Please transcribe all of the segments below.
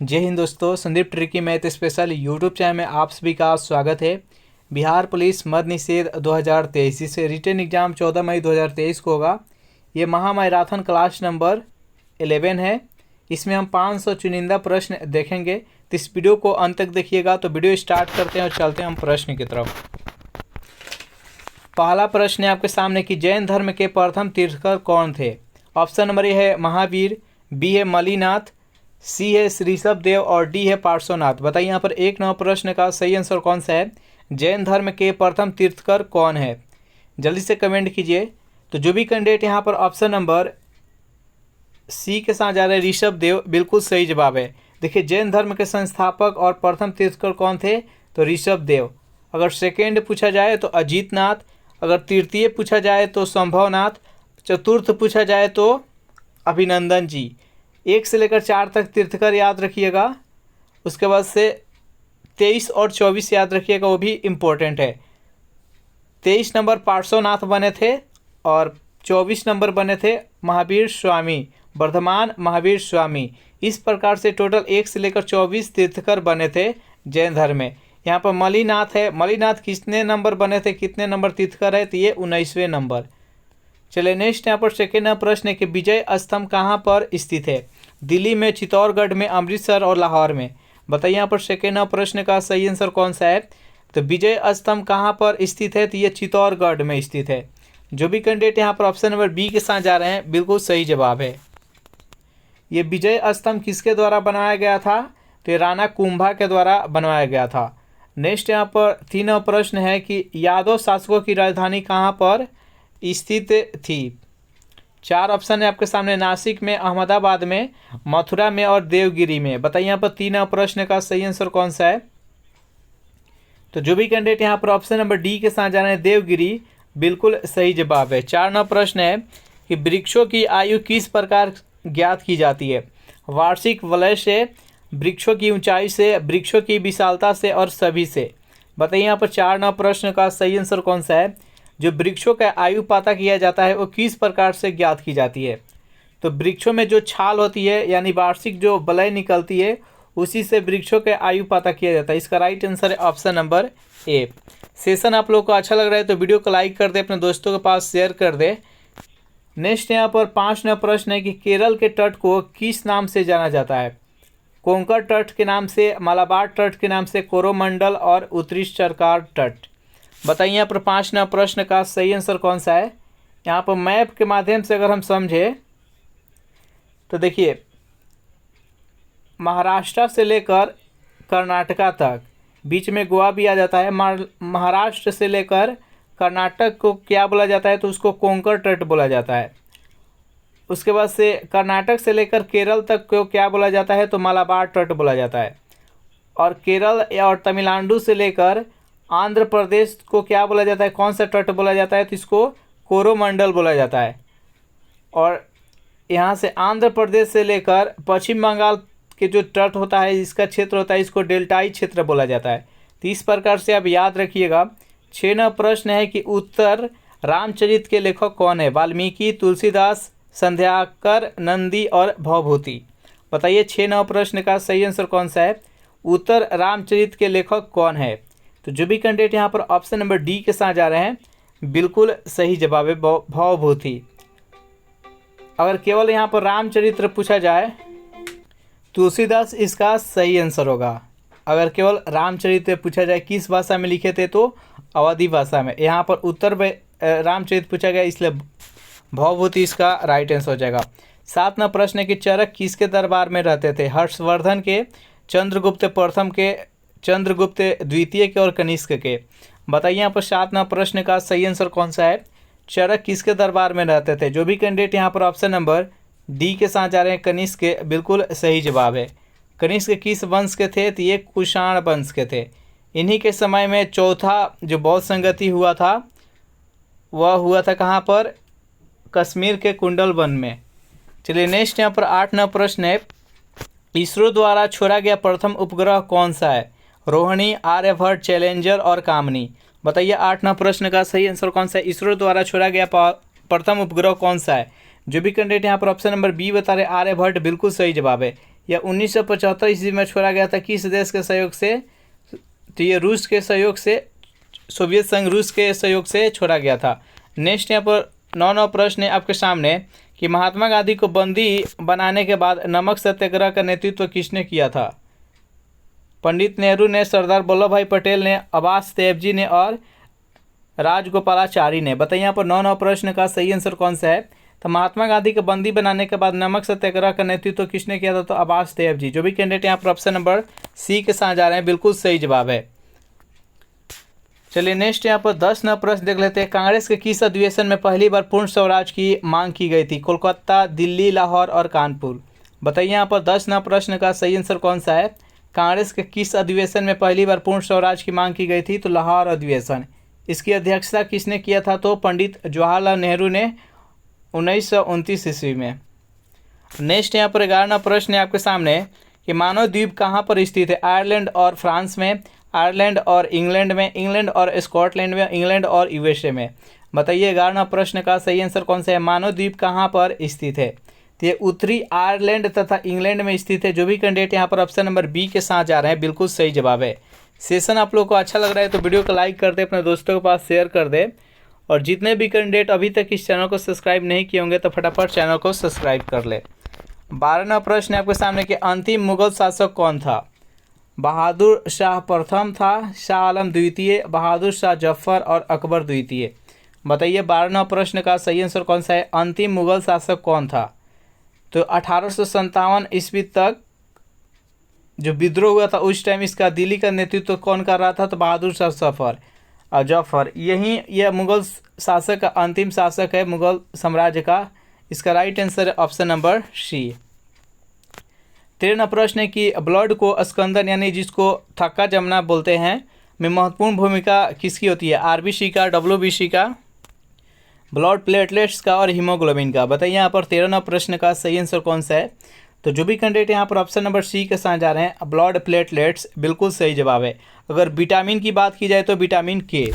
जय हिंद दोस्तों, Sandeep tricky math special YouTube channel में आप सभी का स्वागत है। बिहार पुलिस मद्य निषेध 2023 से रिटन एग्जाम 14 मई 2023 को होगा। ये महामैराथन क्लास नंबर 11 है। इसमें हम 500 चुनिंदा प्रश्न देखेंगे, तो इस वीडियो को अंत तक देखिएगा। तो वीडियो स्टार्ट करते हैं और चलते हैं हम प्रश्न की तरफ। पहला प्रश्न है आपके सामने कि जैन धर्म के प्रथम तीर्थंकर कौन थे। ऑप्शन नंबर ए है महावीर, बी है मलिनाथ, सी है ऋषभ देव और डी है पार्श्वनाथ। बताइए यहाँ पर एक नंबर प्रश्न का सही आंसर कौन सा है। जैन धर्म के प्रथम तीर्थंकर कौन है, जल्दी से कमेंट कीजिए। तो जो भी कैंडिडेट यहाँ पर ऑप्शन नंबर सी के साथ जा रहे हैं ऋषभ देव, बिल्कुल सही जवाब है। देखिए जैन धर्म के संस्थापक और प्रथम तीर्थंकर कौन थे, तो ऋषभ देव। अगर सेकेंड पूछा जाए तो अजीत नाथ, अगर तृतीय पूछा जाए तो संभवनाथ, चतुर्थ पूछा जाए तो अभिनंदन जी। 1 से लेकर 4 तक तीर्थंकर याद रखिएगा। उसके बाद से 23 और 24 याद रखिएगा, वो भी इम्पोर्टेंट है। 23 नंबर पार्श्वनाथ बने थे और 24 नंबर बने थे महावीर स्वामी, वर्धमान महावीर स्वामी। इस प्रकार से टोटल 1 से लेकर 24 तीर्थंकर बने थे जैन धर्म में। यहाँ पर मलिनाथ है, मलिनाथ कितने नंबर बने थे, कितने नंबर तीर्थंकर है, तो ये 19वें नंबर। चलिए नेक्स्ट यहाँ पर सेकेंड प्रश्न है कि विजय स्तंभ कहाँ पर स्थित है। दिल्ली में, चित्तौड़गढ़ में, अमृतसर और लाहौर में। बताइए यहाँ पर सेकेंड प्रश्न का सही आंसर कौन सा है। तो विजय स्तंभ कहाँ पर स्थित है, तो ये चित्तौड़गढ़ में स्थित है। जो भी कैंडिडेट यहाँ पर ऑप्शन नंबर बी के साथ जा रहे हैं, बिल्कुल सही जवाब है। ये विजय स्तंभ किसके द्वारा बनाया गया था, तो ये राणा कुंभा के द्वारा बनवाया गया था। नेक्स्ट यहाँ पर तीन प्रश्न है कि यादव शासकों की राजधानी कहाँ पर स्थित थी। 4 ऑप्शन है आपके सामने, नासिक में, अहमदाबाद में, मथुरा में और देवगिरी में। बताइए यहाँ पर 3 प्रश्न का सही आंसर कौन सा है। तो जो भी कैंडिडेट यहाँ पर ऑप्शन नंबर डी के साथ जा रहे हैं देवगिरी, बिल्कुल सही जवाब है। 4 प्रश्न है कि वृक्षों की आयु किस प्रकार ज्ञात की जाती है। वार्षिक वलय से, वृक्षों की ऊंचाई से, वृक्षों की विशालता से और सभी से। बताइए यहाँ पर 4 प्रश्न का सही आंसर कौन सा है। जो वृक्षों का आयु पता किया जाता है वो किस प्रकार से ज्ञात की जाती है। तो वृक्षों में जो छाल होती है यानी वार्षिक जो वलय निकलती है, उसी से वृक्षों के आयु पता किया जाता है। इसका राइट आंसर है ऑप्शन नंबर ए। सेशन आप लोग को अच्छा लग रहा है तो वीडियो को लाइक कर दे, अपने दोस्तों के पास शेयर कर दे। नेक्स्ट यहाँ पर 5 प्रश्न है कि केरल के तट को किस नाम से जाना जाता है। कोंकण तट के नाम से, मालाबार तट के नाम से, कोरोमंडल और उत्तरी सरकार तट। बताइए यहाँ पर 5 प्रश्न का सही आंसर कौन सा है। यहाँ पर मैप के माध्यम से अगर हम समझे तो देखिए महाराष्ट्र से लेकर कर्नाटका तक, बीच में गोवा भी आ जाता है। महाराष्ट्र से लेकर कर्नाटक को क्या बोला जाता है, तो उसको कोंकण तट बोला जाता है। उसके बाद से कर्नाटक से लेकर केरल तक को क्या बोला जाता है, तो मालाबार तट बोला जाता है। और केरल और तमिलनाडु से लेकर आंध्र प्रदेश को क्या बोला जाता है, कौन सा तट बोला जाता है, तो इसको कोरोमंडल बोला जाता है। और यहाँ से आंध्र प्रदेश से लेकर पश्चिम बंगाल के जो तट होता है, इसका क्षेत्र होता है, इसको डेल्टाई क्षेत्र बोला जाता है। तो इस प्रकार से आप याद रखिएगा। 6 प्रश्न है कि उत्तर रामचरित के लेखक कौन है। वाल्मीकि, तुलसीदास, संध्याकर, नंदी और भवभूति। बताइए 6 प्रश्न का सही आंसर कौन सा है। उत्तर रामचरित के लेखक कौन है। तो जो भी कैंडिडेट यहाँ पर ऑप्शन नंबर डी के साथ जा रहे हैं, बिल्कुल सही जवाब है भवभूति। अगर केवल यहाँ पर रामचरित्र पूछा जाए, तुलसीदास इसका सही आंसर होगा। अगर केवल रामचरित्र पूछा जाए किस भाषा में लिखे थे, तो अवधी भाषा में। यहाँ पर उत्तर रामचरित्र पूछा गया, इसलिए भवभूति इसका राइट आंसर हो जाएगा। 7 प्रश्न है कि चरक किसके दरबार में रहते थे। हर्षवर्धन के, चंद्रगुप्त प्रथम के, चंद्रगुप्त द्वितीय के और कनिष्क के। बताइए यहाँ पर 7 प्रश्न का सही आंसर कौन सा है। चरक किसके दरबार में रहते थे। जो भी कैंडिडेट यहाँ पर ऑप्शन नंबर डी के साथ जा रहे हैं कनिष्क के, बिल्कुल सही जवाब है। कनिष्क किस वंश के थे, तो ये कुषाण वंश के थे। इन्हीं के समय में चौथा जो बौद्ध संगति हुआ था, वह हुआ था कहाँ पर, कश्मीर के कुंडल वन में। चलिए नेक्स्ट यहाँ पर 8 प्रश्न है, इसरो द्वारा छोड़ा गया प्रथम उपग्रह कौन सा है। रोहिणी, आर्यभट्ट, चैलेंजर और कामनी। बताइए 8 प्रश्न का सही आंसर कौन सा है। इसरो द्वारा छोड़ा गया प्रथम उपग्रह कौन सा है। जो भी कैंडिडेट यहाँ पर ऑप्शन नंबर बी बता रहे आर्यभट्ट, बिल्कुल सही जवाब है। यह 1975 ईस्वी में छोड़ा गया था किस देश के सहयोग से? तो ये रूस के सहयोग से, सोवियत संघ रूस के सहयोग से छोड़ा गया था। नेक्स्ट यहाँ पर 9 प्रश्न है आपके सामने कि महात्मा गांधी को बंदी बनाने के बाद नमक सत्याग्रह का नेतृत्व किसने किया था? पंडित नेहरू ने, सरदार वल्लभ भाई पटेल ने, अब्बास देवजी ने और राजगोपालाचारी ने। बताइए यहाँ पर 9 प्रश्न का सही आंसर कौन सा है? तो महात्मा गांधी को बंदी बनाने के बाद नमक सत्याग्रह का नेतृत्व किसने किया था? तो अब्बास देवजी। जो भी कैंडिडेट यहाँ पर ऑप्शन नंबर सी के साथ जा रहे हैं बिल्कुल सही जवाब है। चलिए नेक्स्ट यहाँ पर 10 प्रश्न देख लेते हैं। कांग्रेस के किस अधिवेशन में पहली बार पूर्ण स्वराज की मांग की गई थी? कोलकाता, दिल्ली, लाहौर और कानपुर। बताइए यहाँ पर 10 प्रश्न का सही आंसर कौन सा है? कांग्रेस के किस अधिवेशन में पहली बार पूर्ण स्वराज की मांग की गई थी? तो लाहौर अधिवेशन। इसकी अध्यक्षता किसने किया था? तो पंडित जवाहरलाल नेहरू ने 1929 ईस्वी में। नेक्स्ट यहाँ पर 11 प्रश्न है आपके सामने कि मानव द्वीप कहाँ पर स्थित है? आयरलैंड और फ्रांस में, आयरलैंड और इंग्लैंड में, इंग्लैंड और स्कॉटलैंड में, इंग्लैंड और यूएसए में। बताइए 11 प्रश्न का सही आंसर कौन सा है? मानव द्वीप कहाँ पर स्थित है? तो ये उत्तरी आयरलैंड तथा इंग्लैंड में स्थित है। जो भी कैंडिडेट यहाँ पर ऑप्शन नंबर बी के साथ जा रहे हैं बिल्कुल सही जवाब है। सेशन आप लोग को अच्छा लग रहा है तो वीडियो को लाइक कर दे, अपने दोस्तों के पास शेयर कर दे, और जितने भी कैंडिडेट अभी तक इस चैनल को सब्सक्राइब नहीं किए होंगे तो फटाफट चैनल को सब्सक्राइब कर ले। 12वां प्रश्न है आपके सामने कि अंतिम मुगल शासक कौन था? बहादुर शाह प्रथम था, शाह आलम द्वितीय, बहादुर शाह जफर और अकबर द्वितीय। बताइए 12वां प्रश्न का सही आंसर कौन सा है? अंतिम मुगल शासक कौन था? तो 1857 ईस्वी तक जो विद्रोह हुआ था उस टाइम इसका दिल्ली का नेतृत्व कौन कर रहा था? तो बहादुर शाह जफर। यह मुगल शासक का अंतिम शासक है मुगल साम्राज्य का। इसका राइट आंसर है ऑप्शन नंबर सी। 13वां प्रश्न है कि ब्लड को स्कंदन यानी जिसको थक्का जमना बोलते हैं में महत्वपूर्ण भूमिका किसकी होती है? आरबीसी का, डब्ल्यूबीसी का, ब्लड प्लेटलेट्स का और हीमोग्लोबिन का। बताइए यहाँ पर 13वां प्रश्न का सही आंसर कौन सा है? तो जो भी कैंडिडेट यहाँ पर ऑप्शन नंबर सी के साथ जा रहे हैं ब्लड प्लेटलेट्स बिल्कुल सही जवाब है। अगर विटामिन की बात की जाए तो विटामिन के।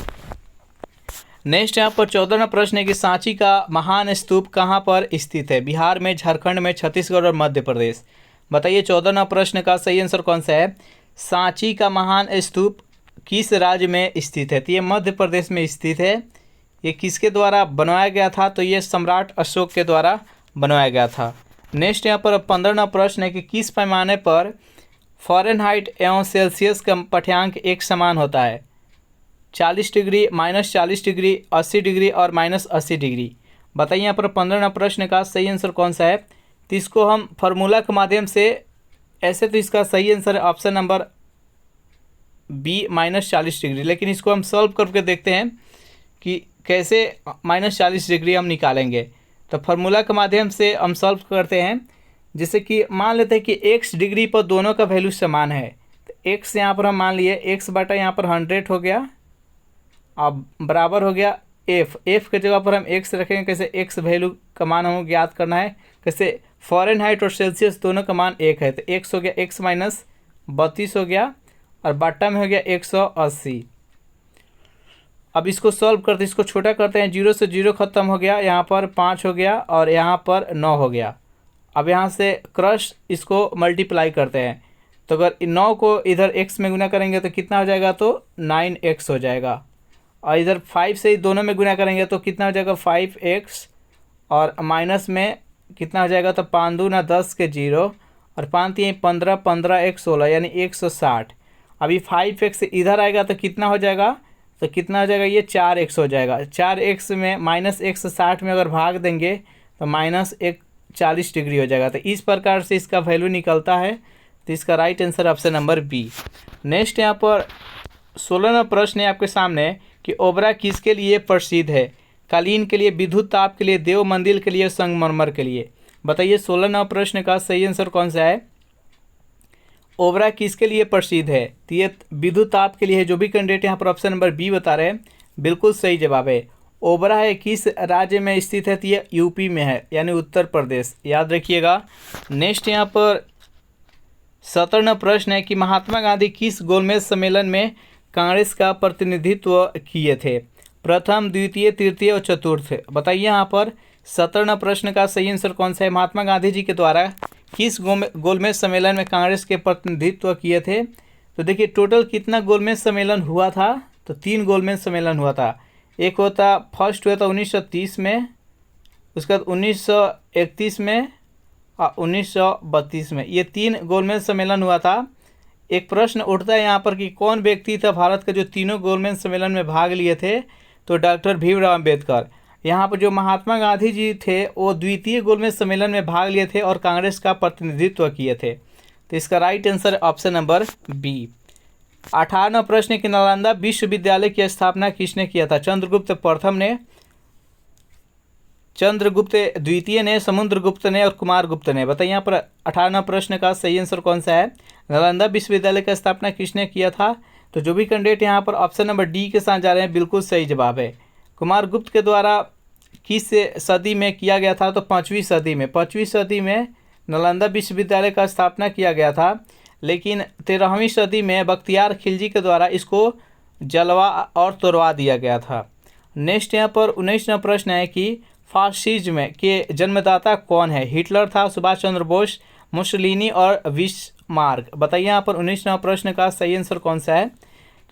नेक्स्ट यहाँ पर 14वां प्रश्न है कि सांची का महान स्तूप कहाँ पर स्थित है? बिहार में, झारखंड में, छत्तीसगढ़ और मध्य प्रदेश। बताइए 14वां प्रश्न का सही आंसर कौन सा है? सांची का महान स्तूप किस राज्य में स्थित है? तो ये मध्य प्रदेश में स्थित है। ये किसके द्वारा बनवाया गया था? तो ये सम्राट अशोक के द्वारा बनवाया गया था। नेक्स्ट यहाँ पर 15वां प्रश्न है कि किस पैमाने पर फ़ारेनहाइट एवं सेल्सियस का पाठ्यांक एक समान होता है? 40 डिग्री, -40 डिग्री, 80 डिग्री और -80 डिग्री। बताइए यहाँ पर 15वां प्रश्न का सही आंसर कौन सा है? तो इसको हम फार्मूला के माध्यम से, ऐसे तो इसका सही आंसर है ऑप्शन नंबर बी -40 डिग्री, लेकिन इसको हम सॉल्व करके देखते हैं कि कैसे -40 डिग्री हम निकालेंगे। तो फार्मूला के माध्यम से हम सॉल्व करते हैं। जैसे कि मान लेते हैं कि x डिग्री पर दोनों का वैल्यू समान है, तो x यहाँ पर हम मान लिए x बटा यहाँ पर 100 हो गया, अब बराबर हो गया f के जगह पर हम x रखेंगे। कैसे? x वैल्यू का मान हमें ज्ञात करना है। कैसे? फ़ारेनहाइट और सेल्सियस दोनों का मान 1 है, तो x हो गया x - 32 हो गया, और बट्टा में हो गया 180। अब इसको सॉल्व करते, इसको छोटा करते हैं। 0 से 0 खत्म हो गया, यहाँ पर 5 हो गया और यहाँ पर 9 हो गया। अब यहाँ से क्रश इसको मल्टीप्लाई करते हैं, तो अगर 9 को इधर x में गुना करेंगे तो कितना हो जाएगा? तो 9x हो जाएगा, और इधर 5 से दोनों में गुना करेंगे तो कितना हो जाएगा? 5x, और माइनस में कितना हो जाएगा? तो 5 दूना 10 के 0 और 5 3 15, 15 1 16 यानी 160। अभी 5x इधर आएगा तो कितना हो जाएगा? तो कितना हो जाएगा? ये 4x हो जाएगा। 4x में -160 में अगर भाग देंगे तो -140 डिग्री हो जाएगा। तो इस प्रकार से इसका वैल्यू निकलता है। तो इसका right answer option number B. Next यहाँ पर 16वां प्रश्न है आपके सामने कि ओबरा किसके लिए प्रसिद्ध है? कालीन के लिए, विद्युत ताप के लिए, देव मंदिर के लिए, संगमरमर के लिए। बताइए 16वां प्रश्न का सही आंसर कौन सा है? ओबरा किसके लिए प्रसिद्ध है? तो ये विद्युत ताप के लिए है। जो भी कैंडिडेट यहाँ पर ऑप्शन नंबर बी बता रहे हैं बिल्कुल सही जवाब है। ओबरा है किस राज्य में स्थित है? तो ये यूपी में है, यानी उत्तर प्रदेश, याद रखिएगा। नेक्स्ट यहाँ पर 17वां प्रश्न है कि महात्मा गांधी किस गोलमेज सम्मेलन में कांग्रेस का प्रतिनिधित्व किए थे? प्रथम, द्वितीय, तृतीय और चतुर्थ। बताइए यहाँ पर 17वां प्रश्न का सही आंसर कौन सा है? महात्मा गांधी जी के द्वारा किस गोलमेज सम्मेलन में कांग्रेस के प्रतिनिधित्व किए थे? तो देखिए टोटल कितना गोलमेज सम्मेलन हुआ था, तो 3 गोलमेज सम्मेलन हुआ था। एक होता फर्स्ट हुआ था 1930 में, उसके बाद 1931 में और 1932 में, ये 3 गोलमेज सम्मेलन हुआ था। एक प्रश्न उठता है यहाँ पर कि कौन व्यक्ति था भारत का जो तीनों गोलमेज सम्मेलन में भाग लिए थे? तो डॉक्टर भीमराव अम्बेडकर। यहाँ पर जो महात्मा गांधी जी थे वो द्वितीय गोलमेज सम्मेलन में भाग लिए थे और कांग्रेस का प्रतिनिधित्व किए थे। तो इसका right answer option number B. 58वां प्रश्न कि नालंदा विश्वविद्यालय की स्थापना किसने किया था? चंद्रगुप्त प्रथम ने, चंद्रगुप्त द्वितीय ने, समुद्रगुप्त ने और कुमारगुप्त ने। बताइए यहाँ पर 58वां प्रश्न का सही आंसर कौन सा है? नालंदा विश्वविद्यालय की स्थापना किसने किया था? तो जो भी कैंडिडेट यहाँ पर ऑप्शन नंबर डी के साथ जा रहे हैं बिल्कुल सही जवाब है। कुमारगुप्त के द्वारा किस सदी में किया गया था? तो 5वीं सदी में। 5वीं सदी में नालंदा विश्वविद्यालय का स्थापना किया गया था, लेकिन 13वीं सदी में बख्तियार खिलजी के द्वारा इसको जलवा और तोड़वा दिया गया था। नेक्स्ट यहाँ पर 19वां प्रश्न है कि फासिज्म के जन्मदाता कौन है? हिटलर था, सुभाष चंद्र बोस, मुसोलिनी और बिस्मार्क। बताइए यहाँ पर 19वां प्रश्न का सही आंसर कौन सा है?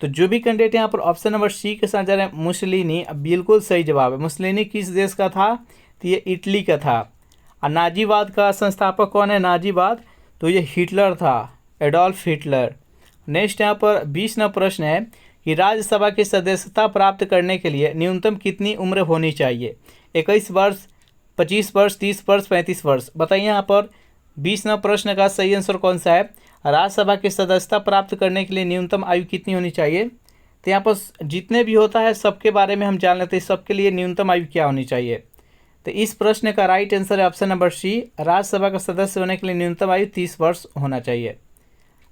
तो जो भी कैंडिडेट यहाँ पर ऑप्शन नंबर सी के साथ जा रहे हैं मुसोलिनी, बिल्कुल सही जवाब है। मुसोलिनी किस देश का था? तो ये इटली का था। और नाजीवाद का संस्थापक कौन है? नाजीवाद, तो ये हिटलर था, एडोल्फ हिटलर। नेक्स्ट यहाँ पर 20वां प्रश्न है कि राज्यसभा की सदस्यता प्राप्त करने के लिए न्यूनतम कितनी उम्र होनी चाहिए? 21 वर्ष, 25 वर्ष, 30 वर्ष, 35 वर्ष। बताइए यहाँ पर 20वां प्रश्न का सही आंसर कौन सा है? राज्यसभा की सदस्यता प्राप्त करने के लिए न्यूनतम आयु कितनी होनी चाहिए? तो यहाँ पर जितने भी होता है सबके बारे में हम जान लेते हैं, सबके लिए न्यूनतम आयु क्या होनी चाहिए। तो इस प्रश्न का राइट आंसर है ऑप्शन नंबर सी, राज्यसभा का सदस्य होने के लिए न्यूनतम आयु 30 वर्ष होना चाहिए।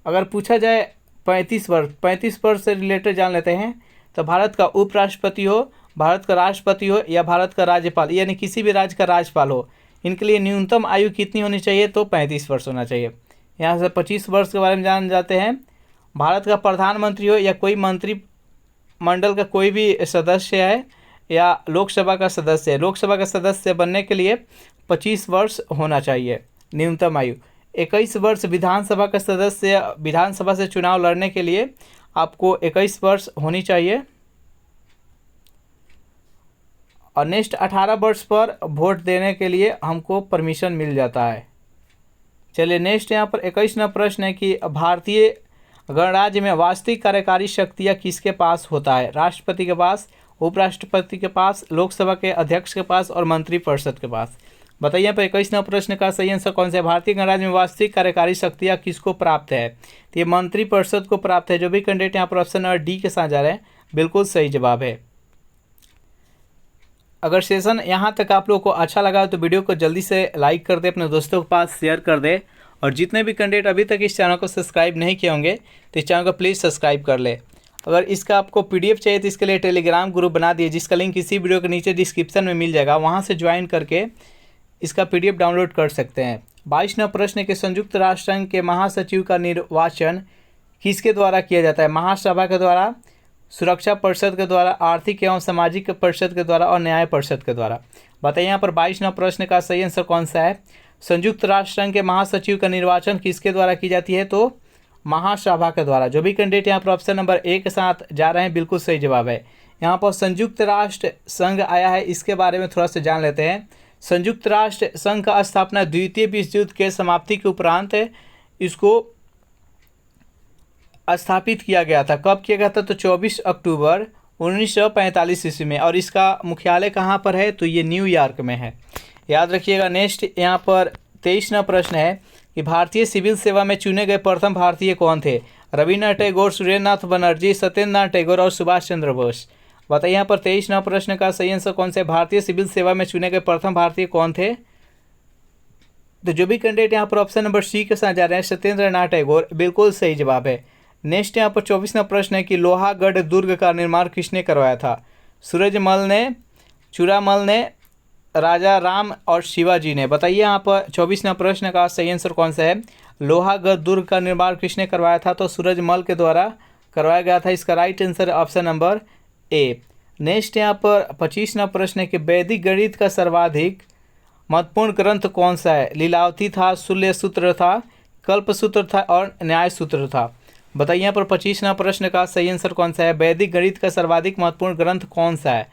अगर पूछा जाए 35 वर्ष से रिलेटेड जान लेते हैं, तो भारत का उपराष्ट्रपति हो, भारत का राष्ट्रपति हो या भारत का राज्यपाल, यानी किसी भी राज्य का राज्यपाल हो, इनके लिए न्यूनतम आयु कितनी होनी चाहिए? तो 35 वर्ष होना चाहिए। यहाँ से 25 वर्ष के बारे में जान जाते हैं। भारत का प्रधानमंत्री हो या कोई मंत्रिमंडल का कोई भी सदस्य है या लोकसभा का सदस्य है, लोकसभा का सदस्य बनने के लिए 25 वर्ष होना चाहिए न्यूनतम आयु। 21 वर्ष विधानसभा का सदस्य, विधानसभा से चुनाव लड़ने के लिए आपको 21 वर्ष होनी चाहिए। और नेक्स्ट 18 वर्ष पर वोट देने के लिए हमको परमिशन मिल जाता है। चलिए नेक्स्ट यहाँ पर 21वां प्रश्न है कि भारतीय गणराज्य में वास्तविक कार्यकारी शक्तियाँ किसके पास होता है? राष्ट्रपति के पास, उपराष्ट्रपति के पास, लोकसभा के अध्यक्ष के पास और मंत्रिपरिषद के पास। बताइए यहाँ पर 21वां प्रश्न का सही आंसर कौन सा है? भारतीय गणराज्य में वास्तविक कार्यकारी शक्तियाँ किसको प्राप्त है? तो ये मंत्रिपरिषद को प्राप्त है। जो भी कैंडिडेट यहाँ पर ऑप्शन नंबर डी के साथ जा रहे हैं बिल्कुल सही जवाब है। अगर सेशन यहाँ तक आप लोगों को अच्छा लगा तो वीडियो को जल्दी से लाइक कर दे, अपने दोस्तों के पास शेयर कर दे, और जितने भी कैंडिडेट अभी तक इस चैनल को सब्सक्राइब नहीं किए होंगे तो इस चैनल को प्लीज़ सब्सक्राइब कर ले। अगर इसका आपको पीडीएफ चाहिए तो इसके लिए टेलीग्राम ग्रुप बना दिए, जिसका लिंक इसी वीडियो के नीचे डिस्क्रिप्शन में मिल जाएगा, वहाँ से ज्वाइन करके इसका पीडीएफ डाउनलोड कर सकते हैं। 22वां प्रश्न के संयुक्त राष्ट्र संघ के महासचिव का निर्वाचन किसके द्वारा किया जाता है? महासभा के द्वारा, सुरक्षा परिषद के द्वारा, आर्थिक एवं सामाजिक परिषद के द्वारा और न्याय परिषद के द्वारा। बताइए यहाँ पर 22वां प्रश्न का सही आंसर कौन सा है? संयुक्त राष्ट्र संघ के महासचिव का निर्वाचन किसके द्वारा की जाती है? तो महासभा के द्वारा। जो भी कैंडिडेट यहाँ पर ऑप्शन नंबर ए के साथ जा रहे हैं बिल्कुल सही जवाब है। यहाँ पर संयुक्त राष्ट्र संघ आया है, इसके बारे में थोड़ा सा जान लेते हैं। संयुक्त राष्ट्र संघ का स्थापना द्वितीय विश्व युद्ध के समाप्ति के उपरांत इसको स्थापित किया गया था। कब किया गया था? तो 24 अक्टूबर 1945 ईस्वी में। और इसका मुख्यालय कहाँ पर है? तो ये न्यूयॉर्क में है, याद रखिएगा। नेक्स्ट यहाँ पर 23वां प्रश्न है कि भारतीय सिविल सेवा में चुने गए प्रथम भारतीय कौन थे? रविन्द्रनाथ टैगोर, सुरेंद्रनाथ बनर्जी, सत्येंद्रनाथ टैगोर और सुभाष चंद्र बोस। बताइए यहाँ पर 23वां प्रश्न का सही आंसर कौन सा है? भारतीय सिविल सेवा में चुने गए प्रथम भारतीय कौन थे? तो जो भी कैंडिडेट यहाँ पर ऑप्शन नंबर सी के साथ जा रहे हैं सत्येंद्रनाथ टैगोर, बिल्कुल सही जवाब है। नेक्स्ट यहाँ पर 24वां प्रश्न है कि लोहागढ़ दुर्ग का निर्माण किसने करवाया था? सूरजमल ने, चूड़ामल ने, राजा राम और शिवाजी ने। बताइए यहाँ पर 24वां प्रश्न का सही आंसर कौन सा है? लोहागढ़ दुर्ग का निर्माण किसने करवाया था? तो सूरजमल के द्वारा करवाया गया था। इसका राइट आंसर ऑप्शन नंबर ए। नेक्स्ट यहाँ पर 25वां प्रश्न है कि वैदिक गणित का सर्वाधिक महत्वपूर्ण ग्रंथ कौन सा है? लीलावती था, शूल्य सूत्र था, कल्प सूत्र था और न्याय सूत्र था। बताइए यहाँ पर 25वां प्रश्न का सही आंसर कौन सा है? वैदिक गणित का सर्वाधिक महत्वपूर्ण ग्रंथ कौन सा है?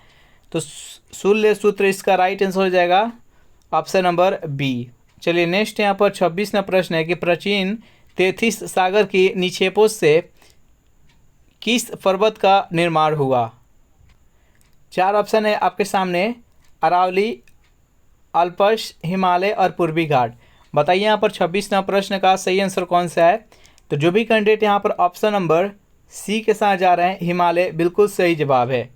तो शूल्य सूत्र इसका राइट आंसर हो जाएगा ऑप्शन नंबर बी। चलिए नेक्स्ट यहाँ पर 26वां प्रश्न है कि प्राचीन तेथिस सागर की निक्षेपों से किस पर्वत का निर्माण हुआ? 4 ऑप्शन है आपके सामने, अरावली, अल्पस, हिमालय और पूर्वी घाट। बताइए यहाँ पर 26वां प्रश्न का सही आंसर कौन सा है? तो जो भी कैंडिडेट यहाँ पर ऑप्शन नंबर सी के साथ जा रहे हैं, हिमालय, बिल्कुल सही जवाब है।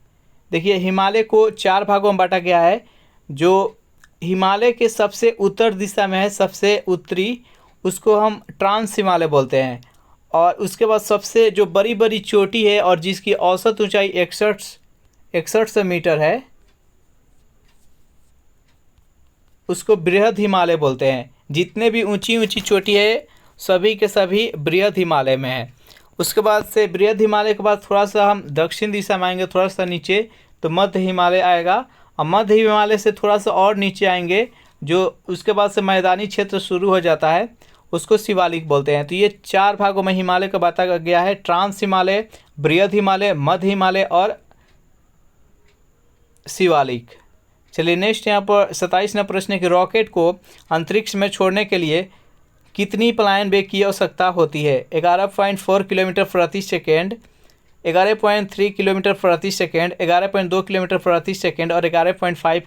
देखिए हिमालय को 4 भागों में बांटा गया है। जो हिमालय के सबसे उत्तर दिशा में है, सबसे उत्तरी, उसको हम ट्रांस हिमालय बोलते हैं। और उसके बाद सबसे जो बड़ी बड़ी चोटी है और जिसकी औसत ऊंचाई 61 मीटर है, उसको बृहद हिमालय बोलते हैं। जितने भी ऊंची ऊंची चोटी है सभी के सभी बृहद हिमालय में है। उसके बाद से बृहद हिमालय के बाद थोड़ा सा हम दक्षिण दिशा में आएंगे, थोड़ा सा नीचे, तो मध्य हिमालय आएगा। और मध्य हिमालय से थोड़ा सा और नीचे आएंगे, जो उसके बाद से मैदानी क्षेत्र शुरू हो जाता है, उसको शिवालिक बोलते हैं। तो ये 4 भागों में हिमालय का बांटा गया है, ट्रांस हिमालय, बृहद हिमालय, मध्य हिमालय और शिवालिक। चलिए नेक्स्ट यहाँ पर 27वां प्रश्न है कि रॉकेट को अंतरिक्ष में छोड़ने के लिए कितनी पलायन वेग की आवश्यकता होती है? 11.4 किलोमीटर प्रति सेकेंड, 11.3 किलोमीटर प्रति सेकेंड, 11.2 किलोमीटर प्रति सेकेंड और 11.5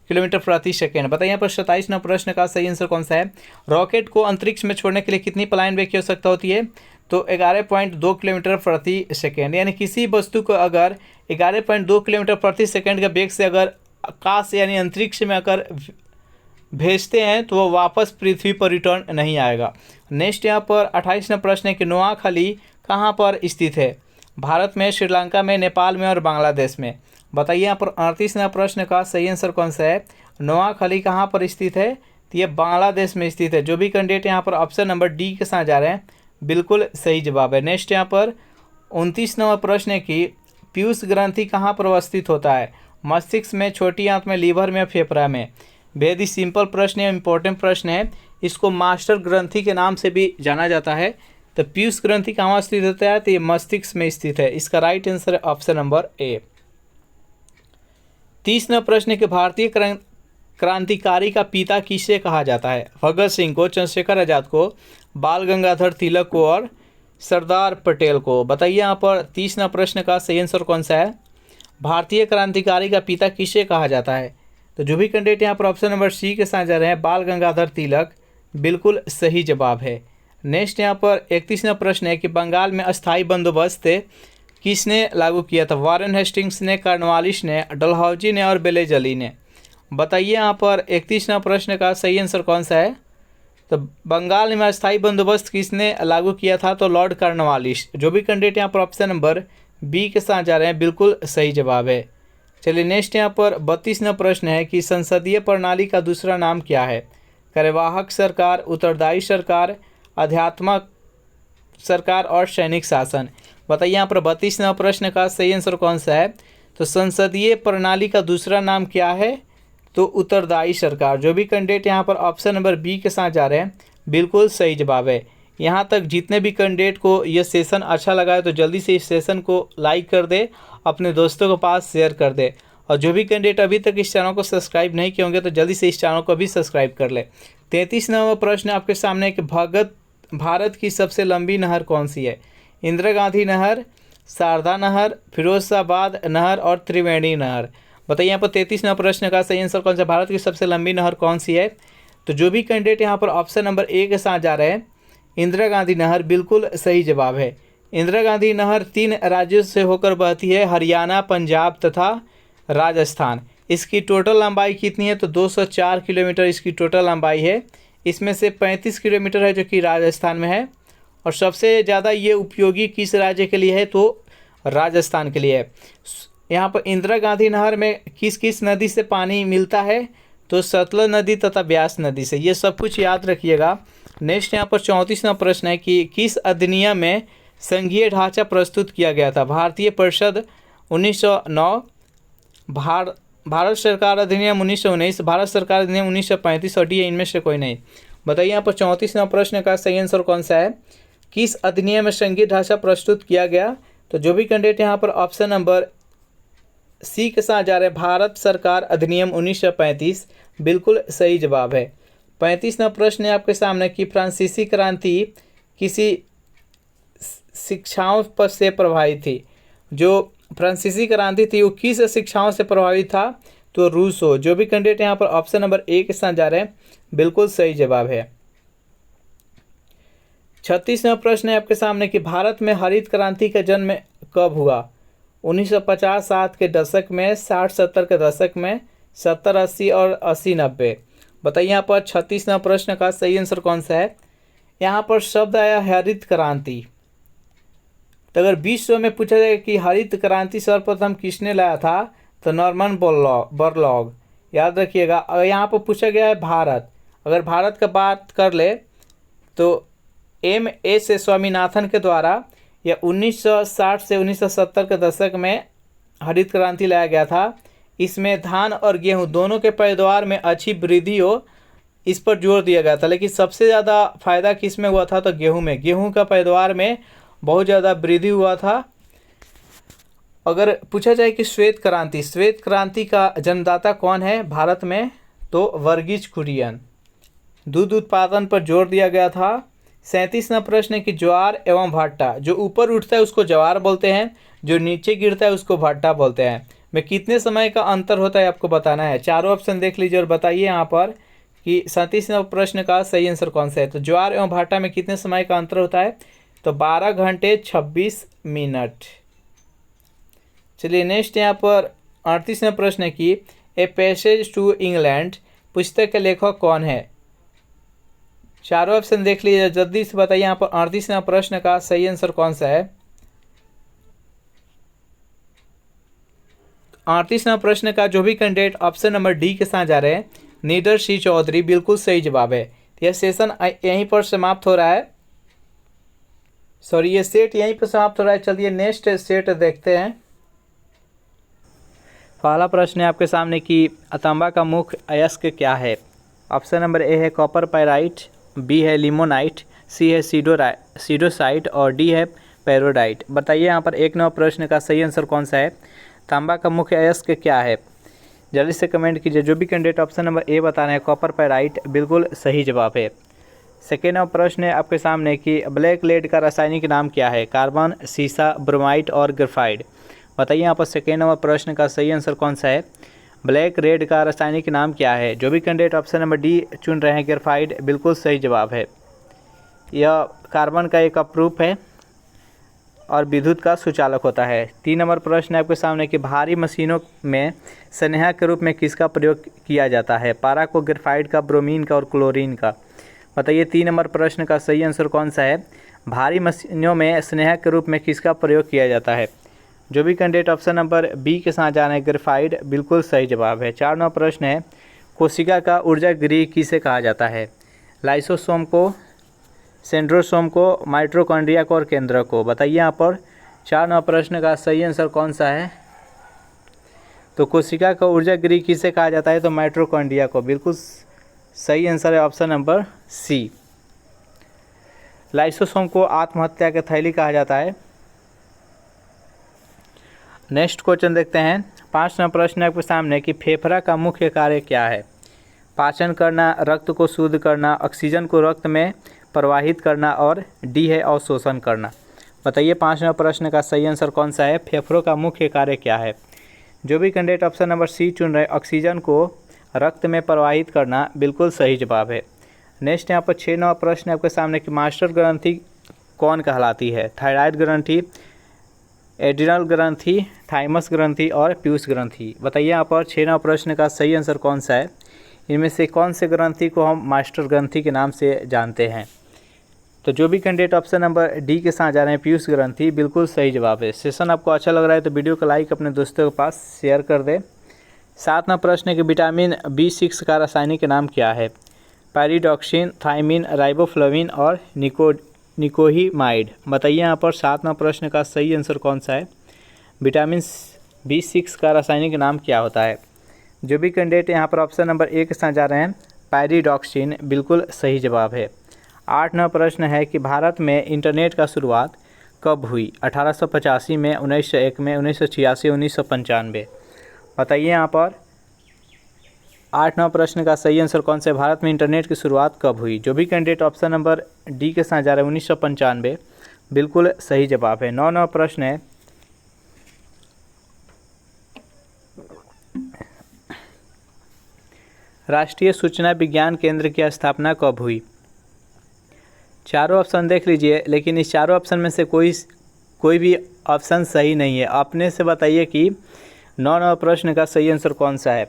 किलोमीटर प्रति सेकेंड। बताइए यहाँ पर 27वां प्रश्न का सही आंसर कौन सा है? रॉकेट को अंतरिक्ष में छोड़ने के लिए कितनी पलायन वेग की आवश्यकता होती है? तो 11.2 किलोमीटर प्रति सेकेंड। यानी किसी वस्तु को अगर 11.2 किलोमीटर प्रति सेकेंड के वेग से अगर आकाश यानी अंतरिक्ष में अगर भेजते हैं तो वो वापस पृथ्वी पर रिटर्न नहीं आएगा। नेक्स्ट यहाँ पर 28वां प्रश्न है कि नोआखाली कहाँ पर स्थित है? भारत में, श्रीलंका में, नेपाल में और बांग्लादेश में। बताइए यहाँ पर 38वां प्रश्न का सही आंसर कौन सा है? नोआखाली कहाँ पर स्थित है? तो ये बांग्लादेश में स्थित है। जो भी कैंडिडेट यहाँ पर ऑप्शन नंबर डी के साथ जा रहे हैं, बिल्कुल सही जवाब है। नेक्स्ट यहाँ पर 29वां प्रश्न है कि पीयूष ग्रंथि कहाँ पर अवस्थित होता है? मस्तिष्क में, छोटी आंत में, लीवर में, फेफड़ा में। बेहद ही सिंपल प्रश्न है, इंपॉर्टेंट प्रश्न है। इसको मास्टर ग्रंथि के नाम से भी जाना जाता है। तो पीयूष ग्रंथि कहाँ स्थित होता है? तो ये मस्तिष्क में स्थित है। इसका राइट आंसर है ऑप्शन नंबर ए। 30वां प्रश्न है कि भारतीय क्रांतिकारी का पिता किसे कहा जाता है? भगत सिंह को, चंद्रशेखर आजाद को, बाल गंगाधर तिलक को और सरदार पटेल को। बताइए यहाँ पर 30वां प्रश्न का सही आंसर कौन सा है? भारतीय क्रांतिकारी का पिता किसे कहा जाता है? तो जो भी कैंडिडेट यहाँ पर ऑप्शन नंबर सी के साथ जा रहे हैं, बाल गंगाधर तिलक, बिल्कुल सही जवाब है। नेक्स्ट यहाँ पर 31वां प्रश्न है कि बंगाल में अस्थायी बंदोबस्त किसने लागू किया था? वारेन हेस्टिंग्स ने, कॉर्नवालिस ने, डलहौजी ने और बेलेजली ने। बताइए यहाँ पर 31वां प्रश्न का सही आंसर कौन सा है? तो बंगाल में अस्थायी बंदोबस्त किसने लागू किया था? तो लॉर्ड कॉर्नवालिस। जो भी कैंडिडेट यहाँ पर ऑप्शन नंबर बी के साथ जा रहे हैं, बिल्कुल सही जवाब है। चलिए नेक्स्ट यहाँ पर 32वां प्रश्न है कि संसदीय प्रणाली का दूसरा नाम क्या है? कार्यवाहक सरकार, उत्तरदायी सरकार, आध्यात्मक सरकार और सैनिक शासन। बताइए यहाँ पर 32वां प्रश्न का सही आंसर कौन सा है? तो संसदीय प्रणाली का दूसरा नाम क्या है? तो उत्तरदायी सरकार। जो भी कैंडिडेट यहाँ पर ऑप्शन नंबर बी के साथ जा रहे हैं, बिल्कुल सही जवाब है। यहाँ तक जितने भी कैंडिडेट को यह सेशन अच्छा लगा है तो जल्दी से इस सेशन को लाइक कर दे, अपने दोस्तों के पास शेयर कर दे। और जो भी कैंडिडेट अभी तक इस चैनल को सब्सक्राइब नहीं किए होंगे तो जल्दी से इस चैनल को भी सब्सक्राइब कर ले। 33वां प्रश्न आपके सामने कि भारत की सबसे लंबी नहर कौन सी है? इंदिरा गांधी नहर, शारदा नहर, फिरोजाबाद नहर और त्रिवेणी नहर। बताइए यहाँ पर 33वां प्रश्न का सही आंसर कौन सा? भारत की सबसे लंबी नहर कौन सी है? तो जो भी कैंडिडेट यहाँ पर ऑप्शन नंबर ए के साथ जा रहे हैं, इंदिरा गांधी नहर, बिल्कुल सही जवाब है। इंदिरा गांधी नहर 3 राज्यों से होकर बहती है, हरियाणा, पंजाब तथा राजस्थान। इसकी टोटल लंबाई कितनी है? तो 204 किलोमीटर इसकी टोटल लंबाई है। इसमें से 35 किलोमीटर है जो कि राजस्थान में है। और सबसे ज़्यादा ये उपयोगी किस राज्य के लिए है? तो राजस्थान के लिए है। यहाँ पर इंदिरा गांधी नहर में किस किस नदी से पानी मिलता है? तो सतलज नदी तथा ब्यास नदी से। ये सब कुछ याद रखिएगा। नेक्स्ट यहाँ पर 34वां प्रश्न है कि किस अधिनियम में संघीय ढांचा प्रस्तुत किया गया था? भारतीय परिषद 1909, भारत सरकार अधिनियम 1919, भारत सरकार अधिनियम 1935 और डी है इनमें से कोई नहीं। बताइए यहाँ पर 34वां प्रश्न का सही आंसर कौन सा है? किस अधिनियम में संगीत ढांचा प्रस्तुत किया गया? तो जो भी कैंडिडेट यहाँ पर ऑप्शन नंबर सी के साथ जा रहे हैं, भारत सरकार अधिनियम 1935 बिल्कुल सही जवाब है। 35वां प्रश्न है आपके सामने कि फ्रांसीसी क्रांति किसी शिक्षाओं पर से प्रभावित थी। जो फ्रांसीसी क्रांति थी वो किस शिक्षाओं से प्रभावित था? तो रूसो। जो भी कैंडिडेट यहाँ पर ऑप्शन नंबर ए के साथ जा रहे हैं बिल्कुल सही जवाब है। 36वां प्रश्न है आपके सामने कि भारत में हरित क्रांति का जन्म कब हुआ? 1950-60 के दशक में, 60-70 के दशक में, 70-80 और 80-90। बताइए यहाँ पर 36वां प्रश्न का सही आंसर कौन सा है? यहाँ पर शब्द आया हरित क्रांति। तो अगर विश्व में पूछा जाए कि हरित क्रांति सर्वप्रथम किसने लाया था, तो नॉर्मन बोरलॉग। याद रखिएगा। अगर यहाँ पर पूछा गया है भारत, अगर भारत का बात कर ले तो M.S. स्वामीनाथन के द्वारा या 1960 से 1970 के दशक में हरित क्रांति लाया गया था। इसमें धान और गेहूं दोनों के पैदावार में अच्छी वृद्धि हो, इस पर जोर दिया गया था। लेकिन सबसे ज़्यादा फायदा किस में हुआ था? तो गेहूं में। गेहूं का पैदावार में बहुत ज़्यादा वृद्धि हुआ था। अगर पूछा जाए कि श्वेत क्रांति का जन्मदाता कौन है भारत में, तो वर्गीज कुरियन। दूध उत्पादन पर जोर दिया गया था। 37वां प्रश्न है कि ज्वार एवं भट्टा, जो ऊपर उठता है उसको ज्वार बोलते हैं, जो नीचे गिरता है उसको भट्टा बोलते हैं। में कितने समय का अंतर होता है आपको बताना है। चारों ऑप्शन देख लीजिए और बताइए यहाँ पर कि 37वां प्रश्न का सही आंसर कौन सा है। तो ज्वार एवं भट्टा में कितने समय का अंतर होता है? तो 12 घंटे 26 मिनट। चलिए नेक्स्ट यहाँ पर 38वां प्रश्न है कि ए पैसेज टू इंग्लैंड पुस्तक के लेखक कौन है? चारों ऑप्शन देख लीजिए, जल्दी से बताइए यहाँ पर 38वां प्रश्न का सही आंसर कौन सा है। 38वां प्रश्न का जो भी कैंडिडेट ऑप्शन नंबर डी के साथ जा रहे हैं, नीडर सी चौधरी, बिल्कुल सही जवाब है। यह सेशन यहीं पर समाप्त हो रहा है, ये सेट यहीं पर समाप्त हो रहा है। चलिए नेक्स्ट सेट देखते हैं। पहला प्रश्न है आपके सामने कि तांबा का मुख्य अयस्क क्या है? ऑप्शन नंबर ए है कॉपर पाइराइट, बी है लिमोनाइट, सी है सीडोसाइट और डी है पेरोडाइट। बताइए यहाँ पर 1 नंबर प्रश्न का सही आंसर कौन सा है? तांबा का मुख्य अयस्क क्या है? जल्दी से कमेंट कीजिए। जो भी कैंडिडेट ऑप्शन नंबर ए बता रहे हैं कॉपर पाइराइट, बिल्कुल सही जवाब है। सेकेंड नंबर प्रश्न है आपके सामने कि ब्लैक लेड का रासायनिक नाम क्या है? कार्बन, सीसा, ब्रोमाइट और ग्रेफाइट। बताइए यहाँ पर सेकेंड नंबर प्रश्न का सही आंसर कौन सा है? ब्लैक रेड का रासायनिक नाम क्या है? जो भी कैंडिडेट ऑप्शन नंबर डी चुन रहे हैं ग्रेफाइट, बिल्कुल सही जवाब है। यह कार्बन का एक अपरूप है और विद्युत का सुचालक होता है। 3 नंबर प्रश्न है आपके सामने कि भारी मशीनों में स्नेहा के रूप में किसका प्रयोग किया जाता है? पारा को, ग्रेफाइट का, ब्रोमीन का और क्लोरीन का। बताइए 3 नंबर प्रश्न का सही आंसर कौन सा है? भारी मशीनों में स्नेहा के रूप में किसका प्रयोग किया जाता है? जो भी कैंडिडेट ऑप्शन नंबर बी के साथ जाना है ग्रेफाइट, बिल्कुल सही जवाब है। 4 नंबर प्रश्न है कोशिका का ऊर्जा गृह किसे कहा जाता है? लाइसोसोम को, सेंट्रोसोम को, माइटोकॉन्ड्रिया को और केंद्रक को। बताइए यहाँ पर 4 नंबर प्रश्न का सही आंसर कौन सा है? तो कोशिका का ऊर्जा गृह किसे कहा जाता है? तो माइटोकॉन्ड्रिया को, बिल्कुल सही आंसर है ऑप्शन नंबर सी। लाइसोसोम को आत्महत्या के थैली कहा जाता है। नेक्स्ट क्वेश्चन देखते हैं। 5 नंबर प्रश्न आपके सामने कि फेफड़ा का मुख्य कार्य क्या है? पाचन करना, रक्त को शुद्ध करना, ऑक्सीजन को रक्त में प्रवाहित करना और डी है अवशोषण करना। बताइए 5 नंबर प्रश्न का सही आंसर कौन सा है? फेफड़ों का मुख्य कार्य क्या है? जो भी कैंडिडेट ऑप्शन नंबर सी चुन रहे ऑक्सीजन को रक्त में प्रवाहित करना, बिल्कुल सही जवाब है। नेक्स्ट यहाँ पर 6 नंबर प्रश्न आपके सामने कि मास्टर ग्रंथि कौन कहलाती है? थायराइड ग्रंथि, एड्रिनल ग्रंथि, थाइमस ग्रंथि और पीयूष ग्रंथि। बताइए यहाँ पर 6 नंबर प्रश्न का सही आंसर कौन सा है? इनमें से कौन से ग्रंथि को हम मास्टर ग्रंथि के नाम से जानते हैं? तो जो भी कैंडिडेट ऑप्शन नंबर डी के साथ जा रहे हैं पीयूष ग्रंथि, बिल्कुल सही जवाब है। सेशन आपको अच्छा लग रहा है तो वीडियो को लाइक अपने दोस्तों के पास शेयर कर दें। 7 नंबर प्रश्न है कि विटामिन B6 का रासायनिक नाम क्या है? पैरिडॉक्सिन, थायमिन, राइबोफ्लाविन और निकोहीमाइड। बताइए यहाँ पर 7 नंबर प्रश्न का सही आंसर कौन सा है? विटामिन B6 का रासायनिक नाम क्या होता है? जो भी कैंडिडेट यहाँ पर ऑप्शन नंबर ए के साथ जा रहे हैं पैरिडॉक्सिन बिल्कुल सही जवाब है। 8वां प्रश्न है कि भारत में इंटरनेट का शुरुआत कब हुई? 1885 में, 1901 में, 1986, 1995। बताइए यहाँ पर 8वां प्रश्न का सही आंसर कौन सा है? भारत में इंटरनेट की शुरुआत कब हुई? जो भी कैंडिडेट ऑप्शन नंबर डी के साथ जा रहे हैं 1995 बिल्कुल सही जवाब है। 9वां प्रश्न है राष्ट्रीय सूचना विज्ञान केंद्र की स्थापना कब हुई? चारों ऑप्शन देख लीजिए, लेकिन इस चारों ऑप्शन में से कोई भी ऑप्शन सही नहीं है। अपने से बताइए कि 9वां प्रश्न का सही आंसर कौन सा है?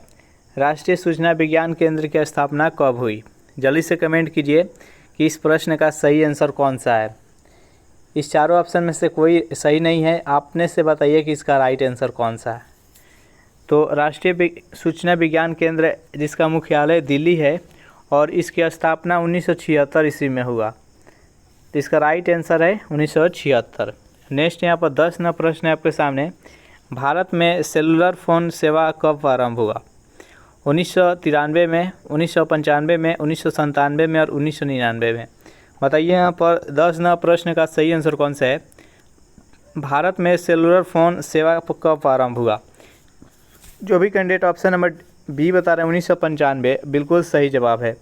राष्ट्रीय सूचना विज्ञान केंद्र की स्थापना कब हुई? जल्दी से कमेंट कीजिए कि इस प्रश्न का सही आंसर कौन सा है। इस चारों ऑप्शन में से कोई सही नहीं है, अपने से बताइए कि इसका राइट आंसर कौन सा है। तो राष्ट्रीय सूचना विज्ञान केंद्र जिसका मुख्यालय दिल्ली है और इसकी स्थापना 1976 ईस्वी में हुआ। तो इसका राइट आंसर है 1976। नेक्स्ट यहाँ पर 10वां प्रश्न है आपके सामने। भारत में सेलुलर फ़ोन सेवा कब आरंभ हुआ? 1993 में, 1995 में, 1997 में और 1999 में। बताइए यहाँ पर 10वां प्रश्न का सही आंसर कौन सा है? भारत में सेलुलर फ़ोन सेवा कब आरंभ हुआ? जो भी कैंडिडेट ऑप्शन नंबर बी बता रहे हैं 1995 बिल्कुल सही जवाब है।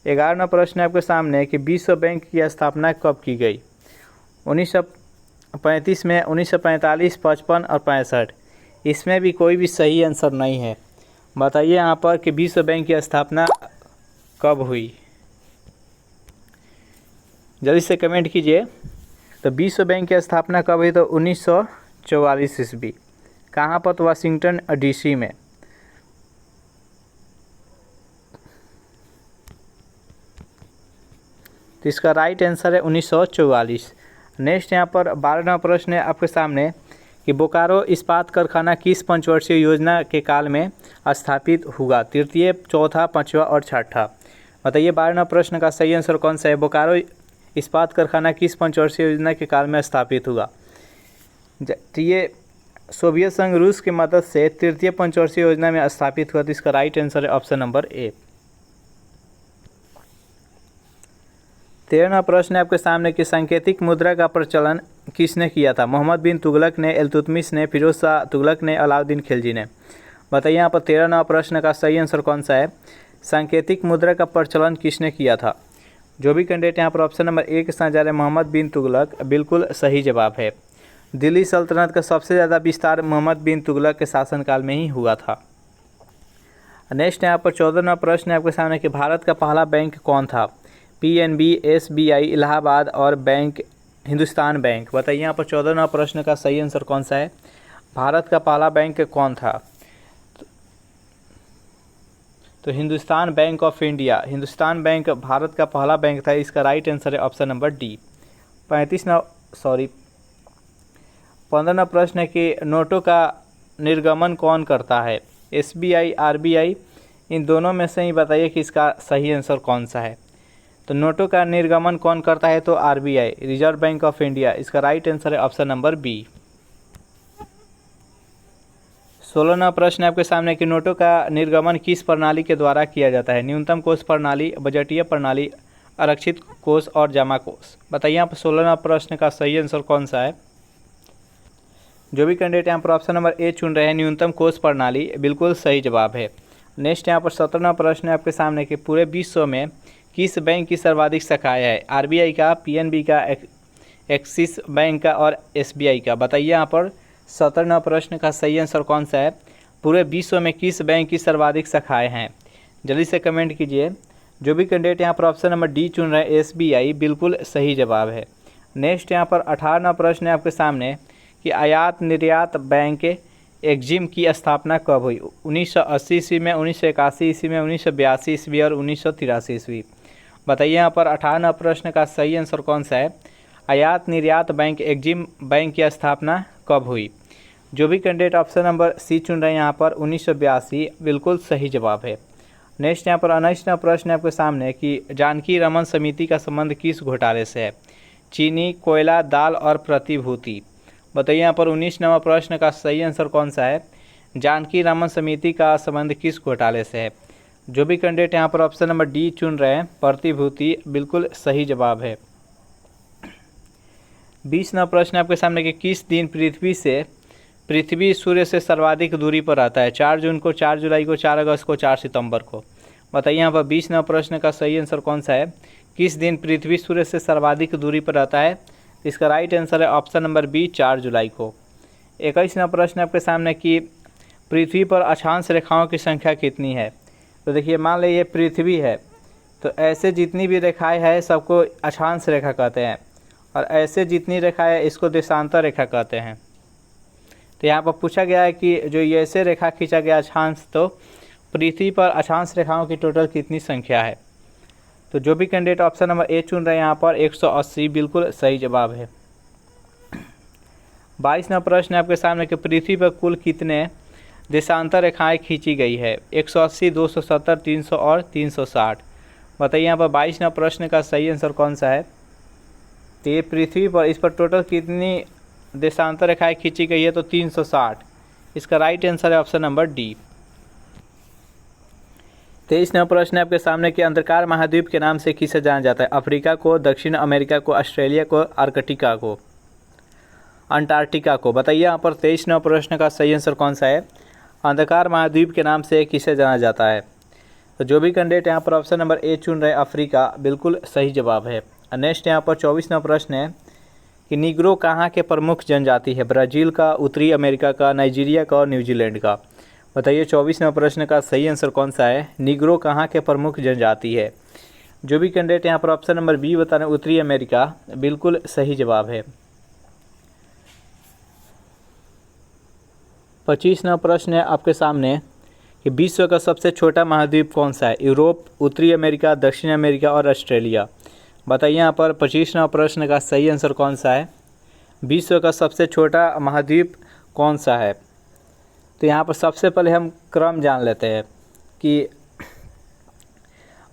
11वां प्रश्न है आपके सामने कि विश्व बैंक की स्थापना कब की गई? 1935 में, 1945, 55 और 65। इसमें भी कोई भी सही आंसर नहीं है। बताइए यहाँ पर कि विश्व बैंक की स्थापना कब हुई? जल्दी से कमेंट कीजिए। तो विश्व बैंक की स्थापना कब हुई? तो 1944 ईस्वी। कहाँ पर? तो वाशिंगटन डीसी में। तो इसका राइट आंसर है 1944। नेक्स्ट यहाँ पर 12वां प्रश्न है आपके सामने कि बोकारो इस्पात कारखाना किस पंचवर्षीय योजना के काल में स्थापित हुआ? तृतीय, चौथा, पाँचवा और छठा। बताइए 12वां प्रश्न का सही आंसर कौन सा है? बोकारो इस्पात कारखाना किस पंचवर्षीय योजना के काल में स्थापित हुआ? तो ये सोवियत संघ रूस की मदद से तृतीय पंचवर्षीय योजना में स्थापित हुआ। तो इसका राइट आंसर है ऑप्शन नंबर ए। 13वां प्रश्न है आपके सामने कि सांकेतिक मुद्रा का प्रचलन किसने किया था? मोहम्मद बिन तुगलक ने, इल्तुतमिश ने, फिरोज शाह तुगलक ने, अलाउद्दीन खिलजी ने। बताइए यहाँ पर 13वां प्रश्न का सही आंसर कौन सा है? सांकेतिक मुद्रा का प्रचलन किसने किया था? जो भी कैंडिडेट यहाँ पर ऑप्शन नंबर ए के साथ जा रहे हैं मोहम्मद बिन तुगलक बिल्कुल सही जवाब है। दिल्ली सल्तनत का सबसे ज़्यादा विस्तार मोहम्मद बिन तुगलक के शासनकाल में ही हुआ था। नेक्स्ट यहाँ पर 14वां प्रश्न है आपके सामने कि भारत का पहला बैंक कौन था? पीएनबी, एसबीआई, इलाहाबाद और बैंक हिंदुस्तान बैंक। बताइए यहाँ पर 14वां प्रश्न का सही आंसर कौन सा है? भारत का पहला बैंक कौन था? तो Hindustan bank of India. Hindustan bank Bharat का पहला बैंक था। इसका राइट आंसर है ऑप्शन नंबर डी। 15वां प्रश्न है कि नोटों का निर्गमन कौन करता है? एसबीआई, आरबीआई, इन दोनों में से ही बताइए कि इसका सही आंसर कौन सा है। तो नोटों का निर्गमन कौन करता है? तो RBI, reserve bank of India. इसका राइट आंसर है ऑप्शन नंबर बी। 16वां प्रश्न है आपके सामने कि नोटों का निर्गमन किस प्रणाली के द्वारा किया जाता है? न्यूनतम कोष प्रणाली, बजटीय प्रणाली, आरक्षित कोष और जमा कोष। बताइए यहाँ पर 16वां प्रश्न का सही आंसर कौन सा है? जो भी कैंडिडेट यहाँ पर ऑप्शन नंबर ए चुन रहे हैं न्यूनतम कोष प्रणाली बिल्कुल सही जवाब है। नेक्स्ट यहाँ पर 17वां प्रश्न है आपके सामने कि पूरे विश्व में किस बैंक की सर्वाधिक शाखाएं है? आरबीआई का, पीएनबी का, एक्सिस बैंक का और एसबीआई का। बताइए यहाँ पर 17वां प्रश्न का सही आंसर कौन सा है? पूरे विश्व में किस बैंक की सर्वाधिक शाखाएं हैं? जल्दी से कमेंट कीजिए। जो भी कैंडिडेट यहाँ पर ऑप्शन नंबर डी चुन रहे हैं एसबीआई बिल्कुल सही जवाब है। नेक्स्ट यहाँ पर 18वां प्रश्न है आपके सामने कि आयात निर्यात बैंक एक्जिम की स्थापना कब हुई? 1980 ईस्वी में, 1981 ईस्वी में, 1982 ईस्वी और 1983 ईस्वी। बताइए यहाँ पर 18वां प्रश्न का सही आंसर कौन सा है? आयात निर्यात बैंक एक्जिम बैंक की स्थापना कब हुई? जो भी कैंडिडेट ऑप्शन नंबर सी चुन रहे हैं यहाँ पर 1982 बिल्कुल सही जवाब है। नेक्स्ट यहाँ पर 19वां प्रश्न है आपके सामने कि जानकी रमन समिति का संबंध किस घोटाले से है? चीनी, कोयला, दाल और प्रतिभूति। बताइए यहाँ पर 19वां प्रश्न का सही आंसर कौन सा है? जानकी रामन समिति का संबंध किस घोटाले से है? जो भी कैंडिडेट यहाँ पर ऑप्शन नंबर डी चुन रहे हैं, प्रतिभूति, बिल्कुल सही जवाब है। 20वां प्रश्न आपके सामने कि किस दिन पृथ्वी सूर्य से सर्वाधिक दूरी पर रहता है? 4 जून को, 4 जुलाई को, 4 अगस्त को, 4 सितंबर को। बताइए यहाँ पर 20वां प्रश्न का सही आंसर कौन सा है? किस दिन पृथ्वी सूर्य से सर्वाधिक दूरी पर रहता है? इसका राइट आंसर है ऑप्शन नंबर बी, 4 जुलाई को। 21वां प्रश्न आपके सामने कि पृथ्वी पर अक्षांश रेखाओं की संख्या कितनी है? तो देखिए, मान लीजिए ये पृथ्वी है, तो ऐसे जितनी भी रेखाएं हैं सबको अक्षांश रेखा कहते हैं, और ऐसे जितनी रेखाएं इसको देशांतर रेखा कहते हैं। तो यहाँ पर पूछा गया है कि जो ये ऐसे रेखा खींचा गया अक्षांश, तो पृथ्वी पर अक्षांश रेखाओं की टोटल कितनी संख्या है? तो जो भी कैंडिडेट ऑप्शन नंबर ए चुन रहे हैं यहाँ पर 180 बिल्कुल सही जवाब है। 22वां प्रश्न आपके सामने कि पृथ्वी पर कुल कितने देशांतर रेखाएं खींची गई है? 180, 270, 300 और 360। बताइए यहाँ पर 22वां प्रश्न का सही आंसर कौन सा है? तो ये पृथ्वी पर इस पर टोटल कितनी देशांतर रेखाएं खींची गई है? तो 360। इसका राइट आंसर है ऑप्शन नंबर डी। 23वां प्रश्न आपके सामने कि अंधकार महाद्वीप के नाम से किसे जाना जाता है? अफ्रीका को, दक्षिण अमेरिका को, ऑस्ट्रेलिया को, आर्कटिका को, अंटार्कटिका को। बताइए यहाँ पर 23वां प्रश्न का सही आंसर कौन सा है? अंधकार महाद्वीप के नाम से किसे जाना जाता है? तो जो भी कैंडिडेट यहाँ पर ऑप्शन नंबर ए चुन रहे हैं, अफ्रीका, बिल्कुल सही जवाब है। नेक्स्ट यहाँ पर 24वां प्रश्न है कि निग्रो कहाँ के प्रमुख जनजाति है? ब्राज़ील का, उत्तरी अमेरिका का, नाइजीरिया का और न्यूजीलैंड का। बताइए 24वां प्रश्न का सही आंसर कौन सा है? निग्रो कहाँ के प्रमुख जनजाति है? जो भी कैंडिडेट यहाँ पर ऑप्शन नंबर बी बता रहे हैं, उत्तरी अमेरिका, बिल्कुल सही जवाब है। 25वां प्रश्न है आपके सामने कि विश्व का सबसे छोटा महाद्वीप कौन सा है? यूरोप, उत्तरी अमेरिका, दक्षिण अमेरिका और ऑस्ट्रेलिया। बताइए यहाँ पर 25वां प्रश्न का सही आंसर कौन सा है? विश्व का सबसे छोटा महाद्वीप कौन सा है? तो यहाँ पर सबसे पहले हम क्रम जान लेते हैं कि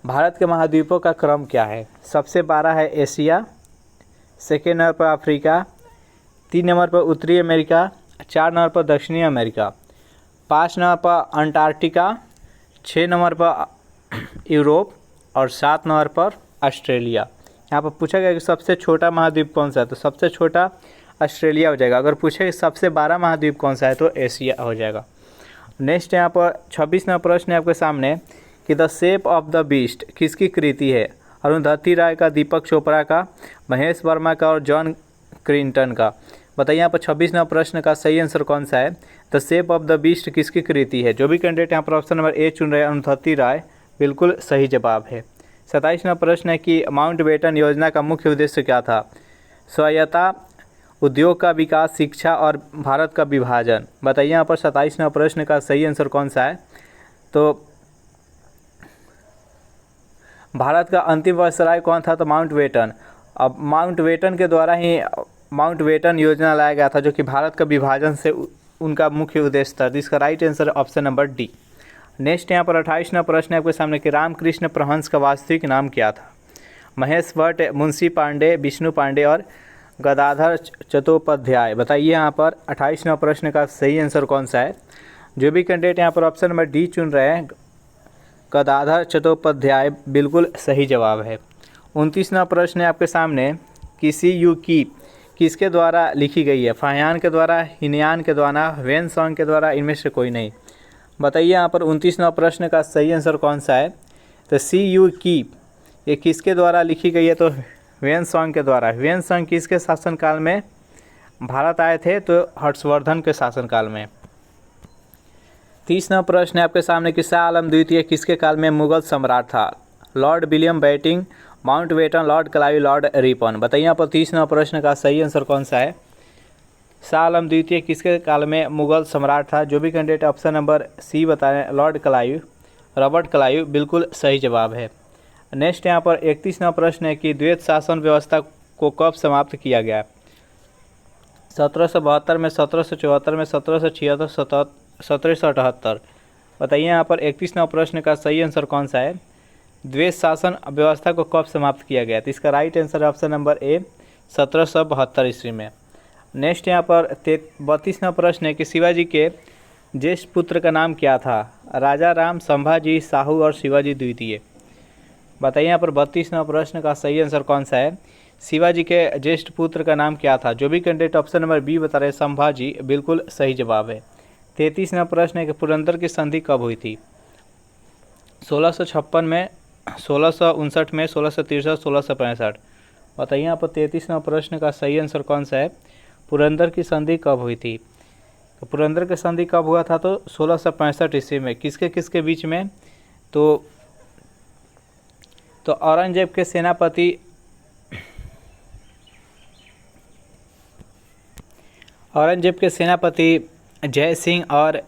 भारत के महाद्वीपों का क्रम क्या है। सबसे 12 है एशिया, सेकेंड नंबर पर अफ्रीका, 3 नंबर पर उत्तरी अमेरिका, 4 नंबर पर दक्षिणी अमेरिका, 5 नंबर पर अंटार्कटिका, 6 नंबर पर यूरोप और 7 नंबर पर ऑस्ट्रेलिया। यहाँ पर पूछा गया कि सबसे छोटा महाद्वीप कौन सा है? तो सबसे छोटा ऑस्ट्रेलिया हो जाएगा। अगर पूछे कि सबसे 12 महाद्वीप कौन सा है? तो एशिया हो जाएगा। नेक्स्ट यहाँ पर 26वां प्रश्न है आपके सामने कि the shape of the beast किसकी कृति है? अरुंधति राय का, दीपक चोपड़ा का, महेश वर्मा का और जॉन क्रिंटन का। बताइए यहाँ पर 26वां प्रश्न का सही आंसर कौन सा है? The shape of the beast किसकी कृति है? जो भी कैंडिडेट यहाँ पर ऑप्शन नंबर ए चुन रहे हैं, अरुंधति राय, बिल्कुल सही जवाब है। 27वां प्रश्न है कि माउंटबेटन योजना का मुख्य उद्देश्य क्या था? स्वायत्ता, उद्योग का विकास, शिक्षा और भारत का विभाजन। बताइए यहाँ पर 27वां प्रश्न का सही आंसर कौन सा है? तो भारत का अंतिम वायसराय कौन था? तो माउंटबेटन। अब माउंटबेटन के द्वारा ही माउंटबेटन योजना लाया गया था, जो कि भारत का विभाजन से उनका मुख्य उद्देश्य था। जिसका राइट आंसर है ऑप्शन नंबर डी। नेक्स्ट यहाँ पर 28वां प्रश्न है आपके सामने कि रामकृष्ण परमहंस का वास्तविक नाम क्या था? महेश भट्ट, मुंशी पांडे, विष्णु पांडे और गदाधर चट्टोपाध्याय। बताइए यहाँ पर 28वां प्रश्न का सही आंसर कौन सा है? जो भी कैंडिडेट यहाँ पर ऑप्शन नंबर डी चुन रहे हैं, गदाधर चट्टोपाध्याय, बिल्कुल सही जवाब है। 29वां प्रश्न है आपके सामने कि सी यू की किसके द्वारा लिखी गई है? फाहियान के द्वारा, हिनयान के द्वारा, वेन सॉन्ग के द्वारा, इनमें से कोई नहीं। बताइए यहाँ पर 29वां प्रश्न का सही आंसर कौन सा है? तो सी यू की ये किसके द्वारा लिखी गई है? तो वेन सॉन्ग के द्वारा। वेन सॉन्ग किसके शासनकाल में भारत आए थे? तो हर्षवर्धन के शासनकाल में। 30वां प्रश्न है आपके सामने कि शाह आलम द्वितीय किसके काल में मुगल सम्राट था? Lord William Bentinck, Mountbatten, Lord Clive, Lord Ripon. बताइए यहाँ पर 30वां प्रश्न का सही आंसर कौन सा है? शाह आलम द्वितीय किसके काल में मुगल सम्राट था? जो भी कैंडिडेट ऑप्शन नंबर सी बताएं, लॉर्ड क्लाइव, रॉबर्ट क्लाइव, बिल्कुल सही जवाब है। नेक्स्ट यहाँ पर 31वां प्रश्न है कि द्वैत शासन व्यवस्था को कब समाप्त किया गया? 1772 में, 1774 में, 1776, 1778। बताइए यहाँ पर 31वां प्रश्न का सही आंसर कौन सा है? द्वैत शासन व्यवस्था को कब समाप्त किया गया? तो इसका राइट आंसर है ऑप्शन नंबर ए, 1772 ईस्वी में। नेक्स्ट यहाँ पर 32वां प्रश्न है कि शिवाजी के ज्येष्ठ पुत्र का नाम क्या था? राजा राम, संभाजी, साहू और शिवाजी द्वितीय। बताइए यहाँ पर 32वां प्रश्न का सही आंसर कौन सा है? शिवाजी के ज्येष्ठ पुत्र का नाम क्या था? जो भी कैंडिडेट ऑप्शन नंबर बी बता रहे हैं संभाजी, बिल्कुल सही जवाब है। 33वां प्रश्न है कि पुरंदर की संधि कब हुई थी? 1656 में, 1659 में, 1663, 1665। बताइए यहाँ पर 33वां प्रश्न का सही आंसर कौन सा है? पुरंदर की संधि कब हुई थी? तो पुरंदर की संधि कब हुआ था? तो 1665 ईस्वी में। किसके किसके बीच में? तो औरंगजेब के सेनापति जय सिंह और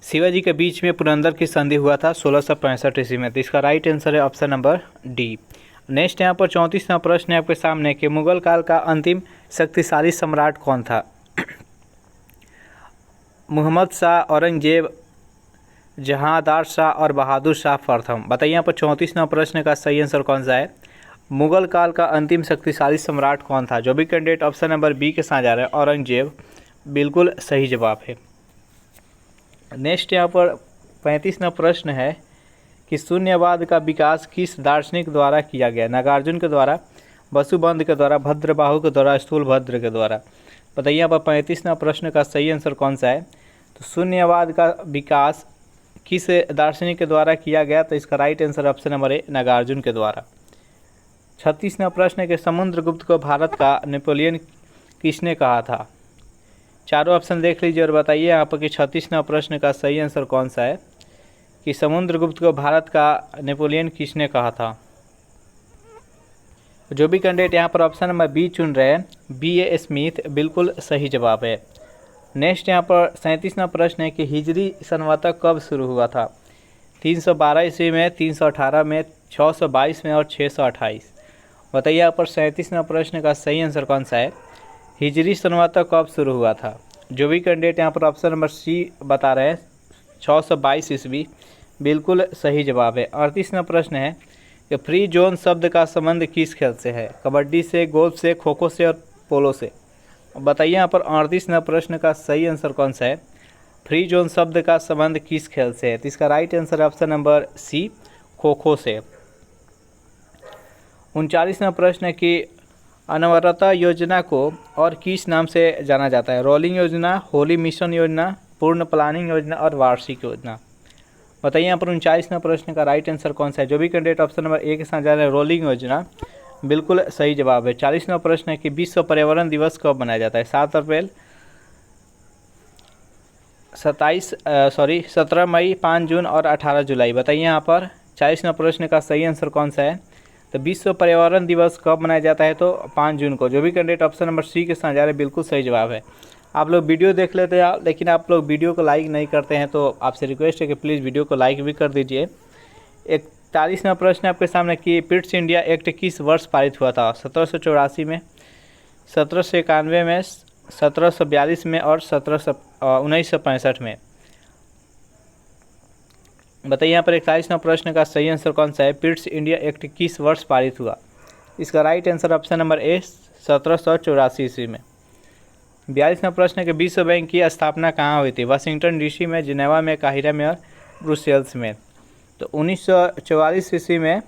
शिवाजी के बीच में पुरंदर की संधि हुआ था 1665 ईस्वी में। तो इसका राइट आंसर है ऑप्शन नंबर डी। नेक्स्ट यहाँ पर 34वां प्रश्न है आपके सामने कि मुगल काल का अंतिम शक्तिशाली सम्राट कौन था? मोहम्मद शाह, औरंगजेब, जहांदार शाह और बहादुर शाह प्रथम। बताइए यहाँ पर 34वां प्रश्न का सही आंसर कौन सा है? मुगल काल का अंतिम शक्तिशाली सम्राट कौन था? जो भी कैंडिडेट ऑप्शन नंबर बी के साथ जा रहे हैं औरंगजेब, बिल्कुल सही जवाब है। नेक्स्ट यहाँ पर 35वां प्रश्न है कि शून्यवाद का विकास किस दार्शनिक द्वारा किया गया? नागार्जुन के द्वारा, वसुबंध के द्वारा, भद्रबाहु के द्वारा, स्थूलभद्र के द्वारा। बताइए यहाँ पर 35वां प्रश्न का सही आंसर कौन सा है? तो शून्यवाद का विकास किस दार्शनिक के द्वारा किया गया? तो इसका right answer option number A, Nagarjuna के द्वारा। 36वां प्रश्न है कि समुद्रगुप्त को भारत का नेपोलियन किसने कहा था? चारों ऑप्शन देख लीजिए और बताइए यहाँ पर कि 36वां प्रश्न का सही आंसर कौन सा है कि समुद्रगुप्त को भारत का नेपोलियन किसने कहा था? जो भी कैंडिडेट यहाँ पर ऑप्शन नंबर बी चुन रहे हैं, B.A. स्मिथ, बिल्कुल सही जवाब है। नेक्स्ट यहाँ पर 37वां प्रश्न है कि हिजरी संवत कब शुरू हुआ था? 312 ईस्वी में, 318 में, 622 में और 628। बताइए यहाँ पर 37वां प्रश्न का सही आंसर कौन सा है? हिजरी संवत कब शुरू हुआ था? जो भी कैंडिडेट यहाँ पर ऑप्शन नंबर सी बता रहे हैं 622 ईस्वी, बिल्कुल सही जवाब है। 38वां प्रश्न है कि फ्री जोन शब्द का संबंध किस खेल से है? कबड्डी से, गोल्फ से, खो खो से और पोलो से। बताइए यहाँ पर 38वां प्रश्न का सही आंसर कौन सा है? फ्री जोन शब्द का संबंध किस खेल से है? तो इसका right answer option number C, kho kho से। 39वां प्रश्न है कि अनवरता योजना को और किस नाम से जाना जाता है? रोलिंग योजना, होली मिशन योजना, पूर्ण प्लानिंग योजना और वार्षिक योजना। बताइए यहाँ पर 39वां प्रश्न का राइट आंसर कौन सा है? जो भी कैंडिडेट ऑप्शन नंबर ए के साथ जा रहे हैं रोलिंग योजना, बिल्कुल सही जवाब है। 40वां प्रश्न है कि विश्व पर्यावरण दिवस कब मनाया जाता है? 7 अप्रैल, 17 मई, 5 जून और 18 जुलाई। बताइए यहाँ पर 40वां प्रश्न का सही आंसर कौन सा है? तो विश्व पर्यावरण दिवस कब मनाया जाता है? तो 5 जून को। जो भी कैंडिडेट ऑप्शन नंबर सी के साथ जा रहे हैं, बिल्कुल सही जवाब है। आप लोग वीडियो देख लेते हैं लेकिन आप लोग वीडियो को लाइक नहीं करते हैं, तो आपसे रिक्वेस्ट है कि प्लीज़ वीडियो को लाइक भी कर दीजिए। 41वां प्रश्न आपके सामने कि पिट्स इंडिया एक्ट किस वर्ष पारित हुआ था? 1784 में, 1791 में, 1742 में और 1965 में। बताइए यहाँ पर 41वां प्रश्न का सही आंसर कौन सा है? पिट्स इंडिया एक्ट किस वर्ष पारित हुआ? इसका राइट आंसर ऑप्शन नंबर ए, 1784 ईस्वी में। 42वां प्रश्न है कि विश्व बैंक की स्थापना कहाँ हुई थी? वाशिंगटन डीसी में, जिनेवा में, काहिरा में और ब्रुसेल्स में। तो 1944 ईस्वी में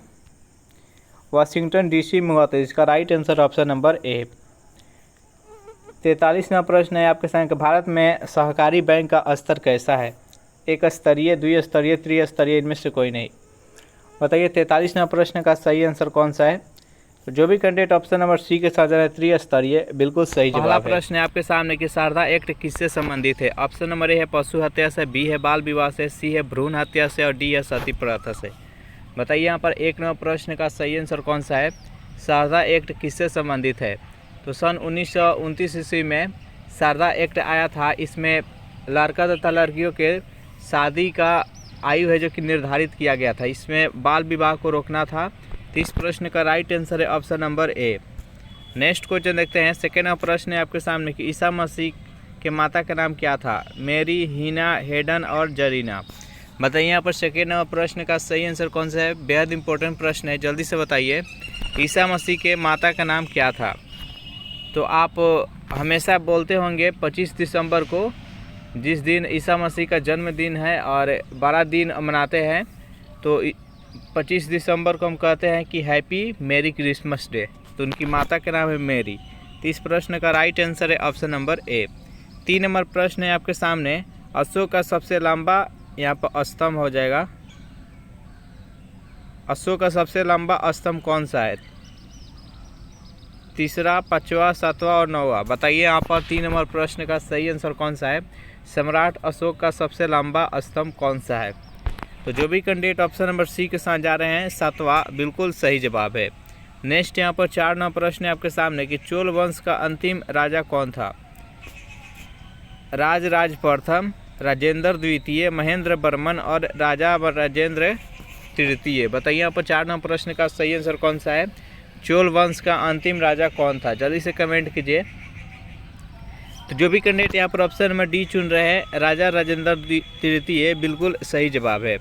वाशिंगटन डीसी में हुआ था। इसका right answer option number A. 43वां प्रश्न है आपके सामने कि भारत में सहकारी बैंक का स्तर कैसा है? एक स्तरीय, द्विस्तरीय, त्रिस्तरीय, इनमें से कोई नहीं। बताइए 43वां प्रश्न का सही आंसर कौन सा है? तो जो भी कैंडिडेट ऑप्शन नंबर सी के साथ जा रहे हैं त्रिस्तरीय, बिल्कुल सही जवाब है। पहला प्रश्न है आपके सामने कि शारदा एक्ट किससे संबंधित है? ऑप्शन नंबर ए है पशु हत्या से, बी है बाल विवाह से, सी है भ्रूण हत्या से और डी है सती प्रथा से। बताइए यहाँ पर 1 नंबर प्रश्न का सही आंसर कौन सा है? शारदा एक्ट किससे संबंधित है? तो सन 1929 ईस्वी में शारदा एक्ट आया था। इसमें लड़का तथा लड़कियों के शादी का आयु है जो कि निर्धारित किया गया था। इसमें बाल विवाह को रोकना था। तो इस प्रश्न का राइट आंसर है ऑप्शन नंबर ए। नेक्स्ट क्वेश्चन देखते हैं। सेकेंड प्रश्न है आपके सामने कि ईसा मसीह के माता का नाम क्या था? मेरी, हिना, हेडन और जरीना। बताइए यहाँ पर सेकेंड प्रश्न का सही आंसर कौन सा है? बेहद इंपॉर्टेंट प्रश्न है, जल्दी से बताइए। ईसा मसीह के माता का नाम क्या था? तो आप हमेशा बोलते होंगे 25 दिसंबर को जिस दिन ईसा मसीह का जन्मदिन है और बड़ा दिन मनाते हैं, तो 25 दिसंबर को हम कहते हैं कि हैप्पी मेरी क्रिसमस डे। तो उनकी माता का नाम है मेरी। तो इस प्रश्न का राइट आंसर है ऑप्शन नंबर ए। 3 नंबर प्रश्न है आपके सामने, अशोक का सबसे लंबा यहाँ पर स्तंभ हो जाएगा। अशोक का सबसे लंबा स्तंभ कौन सा है? तीसरा, 5वां, 7वां और 9वां। बताइए यहाँ पर 3 नंबर प्रश्न का सही आंसर कौन सा है? सम्राट अशोक का सबसे लंबा स्तंभ कौन सा है? तो जो भी कैंडिडेट ऑप्शन नंबर सी के साथ जा रहे हैं, 7वां बिल्कुल सही जवाब है। नेक्स्ट यहाँ पर 4 नंबर प्रश्न है आपके सामने कि चोल वंश का अंतिम राजा कौन था? राज प्रथम, राजेंद्र द्वितीय, महेंद्र वर्मन और राजा राजेंद्र तृतीय। बताइए यहाँ पर 4 नंबर प्रश्न का सही आंसर कौन सा है? चोल वंश का अंतिम राजा कौन था? जल्दी से कमेंट कीजिए। तो जो भी कैंडिडेट यहाँ पर ऑप्शन नंबर डी चुन रहे हैं, राजा राजेंद्र तृतीय, बिल्कुल सही जवाब है।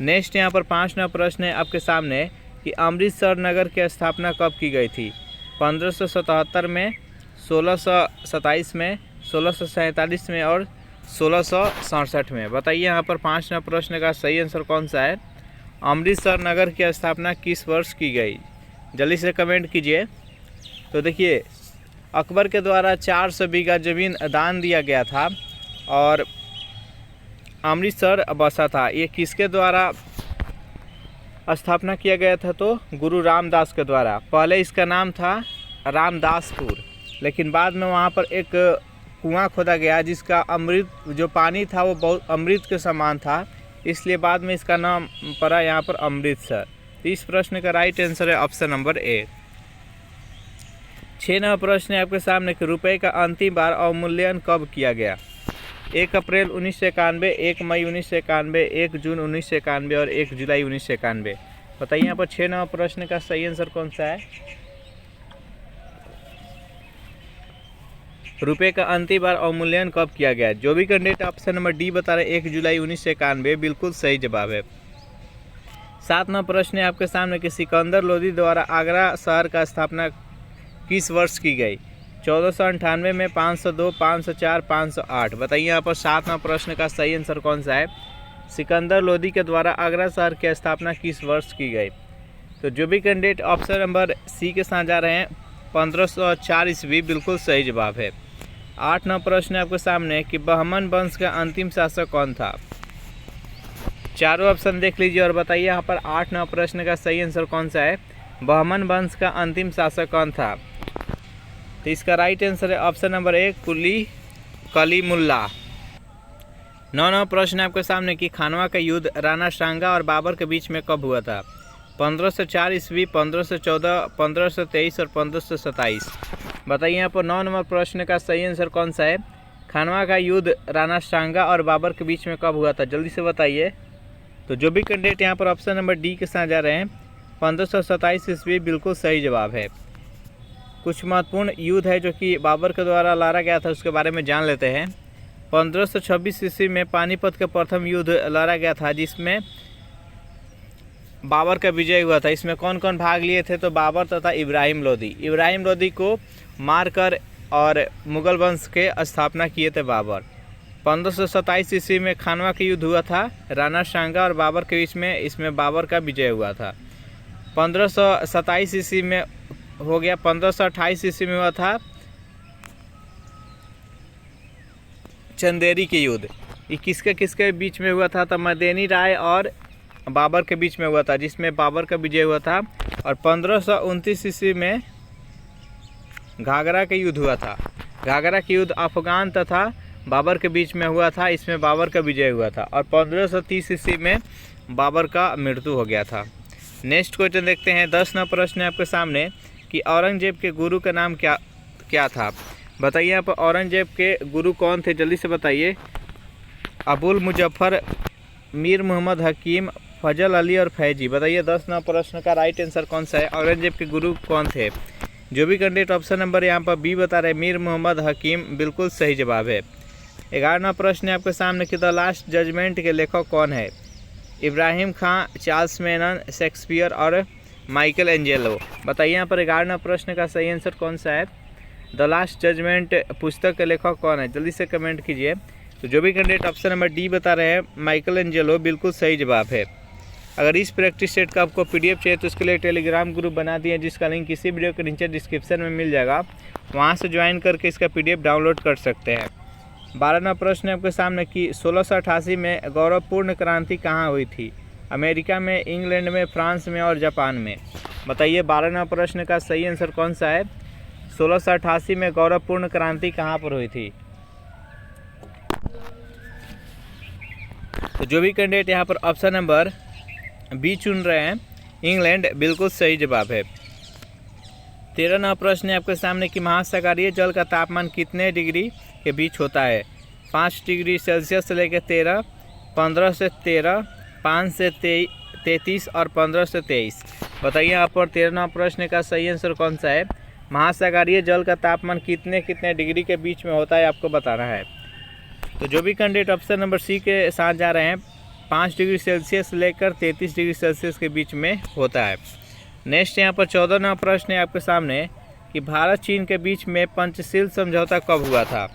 नेक्स्ट यहाँ पर 5 नंबर प्रश्न है आपके सामने कि अमृतसर नगर की स्थापना कब की गई थी? 1577 में, 1627 में, 1647 में और 1667 में। बताइए यहाँ पर 5 नंबर प्रश्न का सही आंसर कौन सा है? अमृतसर नगर की स्थापना किस वर्ष की गई? जल्दी से कमेंट कीजिए। तो देखिए, अकबर के द्वारा 400 बीघा ज़मीन दान दिया गया था और अमृतसर बसा था। ये किसके द्वारा स्थापना किया गया था? तो गुरु रामदास के द्वारा। पहले इसका नाम था रामदासपुर, लेकिन बाद में वहाँ पर एक कुआं खोदा गया जिसका अमृत, जो पानी था वो बहुत अमृत के समान था, इसलिए बाद में इसका नाम पड़ा यहाँ पर अमृतसर। तो इस प्रश्न का राइट आंसर है ऑप्शन नंबर ए। 6 नंबर प्रश्न है आपके सामने कि रुपए का अंतिम बार अवमूल्यन कब किया गया? 1 अप्रैल 1991, 1 मई 1991, 1 जून 1991 और 1 जुलाई 1991। बताइए यहाँ पर 6 नंबर प्रश्न का सही आंसर कौन सा है? रुपए का अंतिम बार अवमूल्यन कब किया गया? जो भी कैंडिडेट ऑप्शन नंबर डी बता रहे 1 जुलाई 1991, बिल्कुल सही जवाब है। 7 नंबर प्रश्न है आपके सामने कि सिकंदर लोदी द्वारा आगरा शहर का स्थापना किस वर्ष की गई? 1498 में, 502, 504, 508। बताइए यहाँ पर 7 नंबर प्रश्न का सही आंसर कौन सा है? सिकंदर लोदी के द्वारा आगरा शहर की स्थापना किस वर्ष की गई? तो जो भी कैंडिडेट ऑप्शन नंबर सी के साथ जा रहे हैं, 1504 ईस्वी, बिल्कुल सही जवाब है। 8 नंबर प्रश्न है आपके सामने कि बहमन वंश का अंतिम शासक कौन था? चारों ऑप्शन देख लीजिए और बताइए यहाँ पर 8 नंबर प्रश्न का सही आंसर कौन सा है? बहमन वंश का अंतिम शासक कौन था? तो इसका राइट आंसर है ऑप्शन नंबर ए, कलीमुल्ला। 9 नंबर प्रश्न है आपके सामने कि खानवा का युद्ध राणा सांगा और बाबर के बीच में कब हुआ था? 1504 ईस्वी, 1514, 1523 और 1527। बताइए यहाँ पर 9 नंबर प्रश्न का सही आंसर कौन सा है? खानवा का युद्ध राणा सांगा और बाबर के बीच में कब हुआ था? जल्दी से बताइए। तो जो भी कैंडिडेट यहाँ पर ऑप्शन नंबर डी के साथ जा रहे हैं, 1527 ईस्वी, बिल्कुल सही जवाब है। कुछ महत्वपूर्ण युद्ध है जो कि बाबर के द्वारा लड़ा गया था, उसके बारे में जान लेते हैं। 1526 ईस्वी में पानीपत का प्रथम युद्ध लड़ा गया था जिसमें बाबर का विजय हुआ था। इसमें कौन कौन भाग लिए थे? तो बाबर तथा इब्राहिम लोदी। इब्राहिम लोदी को मारकर और मुगल वंश के स्थापना किए थे बाबर। 1527 ईस्वी में खानवा का युद्ध हुआ था राणा सांगा और बाबर के बीच में, इसमें बाबर का विजय हुआ था। 1527 ईस्वी में हो गया। 1528 ईस्वी में हुआ था चंदेरी के युद्ध। ये किसके बीच में हुआ था? तो मदेनी राय और बाबर के बीच में हुआ था, जिसमें बाबर का विजय हुआ था। और 1529 ईस्वी में घाघरा का युद्ध हुआ था। घाघरा का युद्ध अफगान तथा बाबर के बीच में हुआ था, इसमें बाबर का विजय हुआ था। और 1530 ईस्वी में बाबर का मृत्यु हो गया था। नेक्स्ट क्वेश्चन देखते हैं। 10 नंबर प्रश्न है आपके सामने कि औरंगजेब के गुरु का नाम क्या था? बताइए यहाँ पर औरंगजेब के गुरु कौन थे? जल्दी से बताइए। अबुल मुजफ्फर, मीर मोहम्मद हकीम, फजल अली और फैजी। बताइए 10 नंबर प्रश्न का राइट आंसर कौन सा है? औरंगजेब के गुरु कौन थे? जो भी कैंडिडेट ऑप्शन नंबर यहाँ पर बी बता रहे मीर मोहम्मद हकीम, बिल्कुल सही जवाब है। 11वां प्रश्न है आपके सामने कि द लास्ट जजमेंट के लेखक कौन है? इब्राहिम खां, चार्ल्स मेनन, शेक्सपियर और माइकल एंजेलो। बताइए यहाँ पर 11वां प्रश्न का सही आंसर कौन सा है? द लास्ट जजमेंट पुस्तक के लेखक कौन है? जल्दी से कमेंट कीजिए। तो जो भी कैंडिडेट ऑप्शन नंबर डी बता रहे हैं माइकल एंजेलो, बिल्कुल सही जवाब है। अगर इस प्रैक्टिस सेट का आपको पीडीएफ चाहिए तो इसके लिए टेलीग्राम ग्रुप बना दिए, जिसका लिंक किसी वीडियो के नीचे डिस्क्रिप्शन में मिल जाएगा, वहां से ज्वाइन करके इसका पीडीएफ डाउनलोड कर सकते हैं। 12वां प्रश्न है आपके सामने कि 1688 में गौरवपूर्ण क्रांति कहाँ हुई थी? अमेरिका में, इंग्लैंड में, फ्रांस में और जापान में। बताइए 12वां प्रश्न का सही आंसर कौन सा है? 1688 में गौरवपूर्ण क्रांति कहाँ पर हुई थी? तो जो भी कैंडिडेट यहाँ पर ऑप्शन नंबर बी चुन रहे हैं इंग्लैंड, बिल्कुल सही जवाब है। 13वां प्रश्न है आपके सामने कि महासागरीय जल का तापमान कितने डिग्री के बीच होता है? 5 डिग्री सेल्सियस से लेकर 13, 15 से 13, 5 से 33 और 15 से 23। बताइए यहाँ पर 13वां प्रश्न का सही आंसर कौन सा है? महासागरीय जल का तापमान कितने डिग्री के बीच में होता है, आपको बताना है। तो जो भी कैंडिडेट ऑप्शन नंबर सी के साथ जा रहे हैं 5 डिग्री सेल्सियस लेकर 33 डिग्री सेल्सियस के बीच में होता है। नेक्स्ट यहाँ पर 14वां प्रश्न है आपके सामने कि भारत चीन के बीच में पंचशील समझौता कब हुआ था?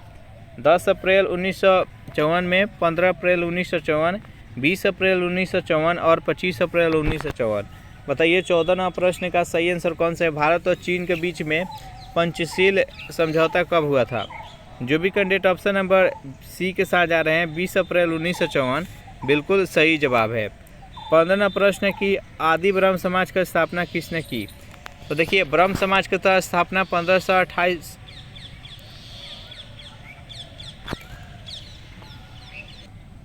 10 अप्रैल 1954 में, 15 अप्रैल 1954, 20 अप्रैल 1954 और 25 अप्रैल 1954। बताइए 14वां प्रश्न का सही आंसर कौन सा है? भारत और चीन के बीच में पंचशील समझौता कब हुआ था? जो भी कैंडिडेट ऑप्शन नंबर सी के साथ जा रहे हैं 20 अप्रैल 1954, बिल्कुल सही जवाब है। 15वां प्रश्न है कि आदि ब्रह्म समाज की स्थापना किसने की? तो देखिए ब्रह्म समाज की स्थापना 1528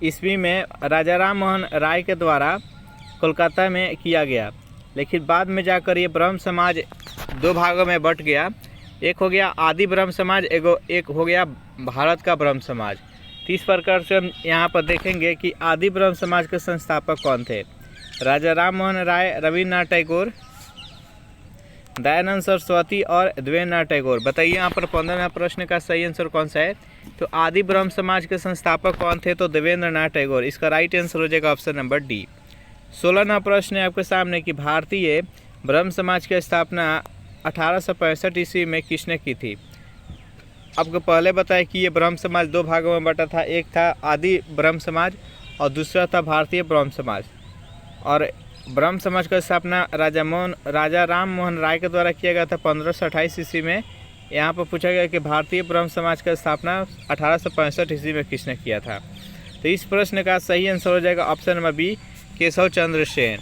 ईस्वी में राजा राम मोहन राय के द्वारा कोलकाता में किया गया, लेकिन बाद में जाकर ये ब्रह्म समाज 2 भागों में बट गया। एक हो गया आदि ब्रह्म समाज, एक हो गया भारत का ब्रह्म समाज। तो इस प्रकार से हम यहाँ पर देखेंगे कि आदि ब्रह्म समाज के संस्थापक कौन थे? राजा राम मोहन राय, रविन्द्रनाथ टैगोर, दयानंद सरस्वती और देवेंद्रनाथ टैगोर। बताइए यहाँ पर 15वां प्रश्न का सही आंसर कौन सा है? तो आदि ब्रह्म समाज के संस्थापक कौन थे? तो देवेंद्रनाथ टैगोर। इसका राइट आंसर हो जाएगा ऑप्शन नंबर डी। 16वां प्रश्न है आपके सामने कि भारतीय ब्रह्म समाज की स्थापना 1865 ईस्वी में किसने की थी? आपको पहले बताया कि ये ब्रह्म समाज 2 भागों में बटा था, एक था आदि ब्रह्म समाज और दूसरा था भारतीय ब्रह्म समाज। और ब्रह्म समाज का स्थापना राजा राम मोहन राय के द्वारा किया गया था 1528 ईस्वी में। यहाँ पर पूछा गया कि भारतीय ब्रह्म समाज का स्थापना 1865 ईस्वी में किसने किया था? तो इस प्रश्न का सही आंसर हो जाएगा option number B, Keshav Chandra Sen.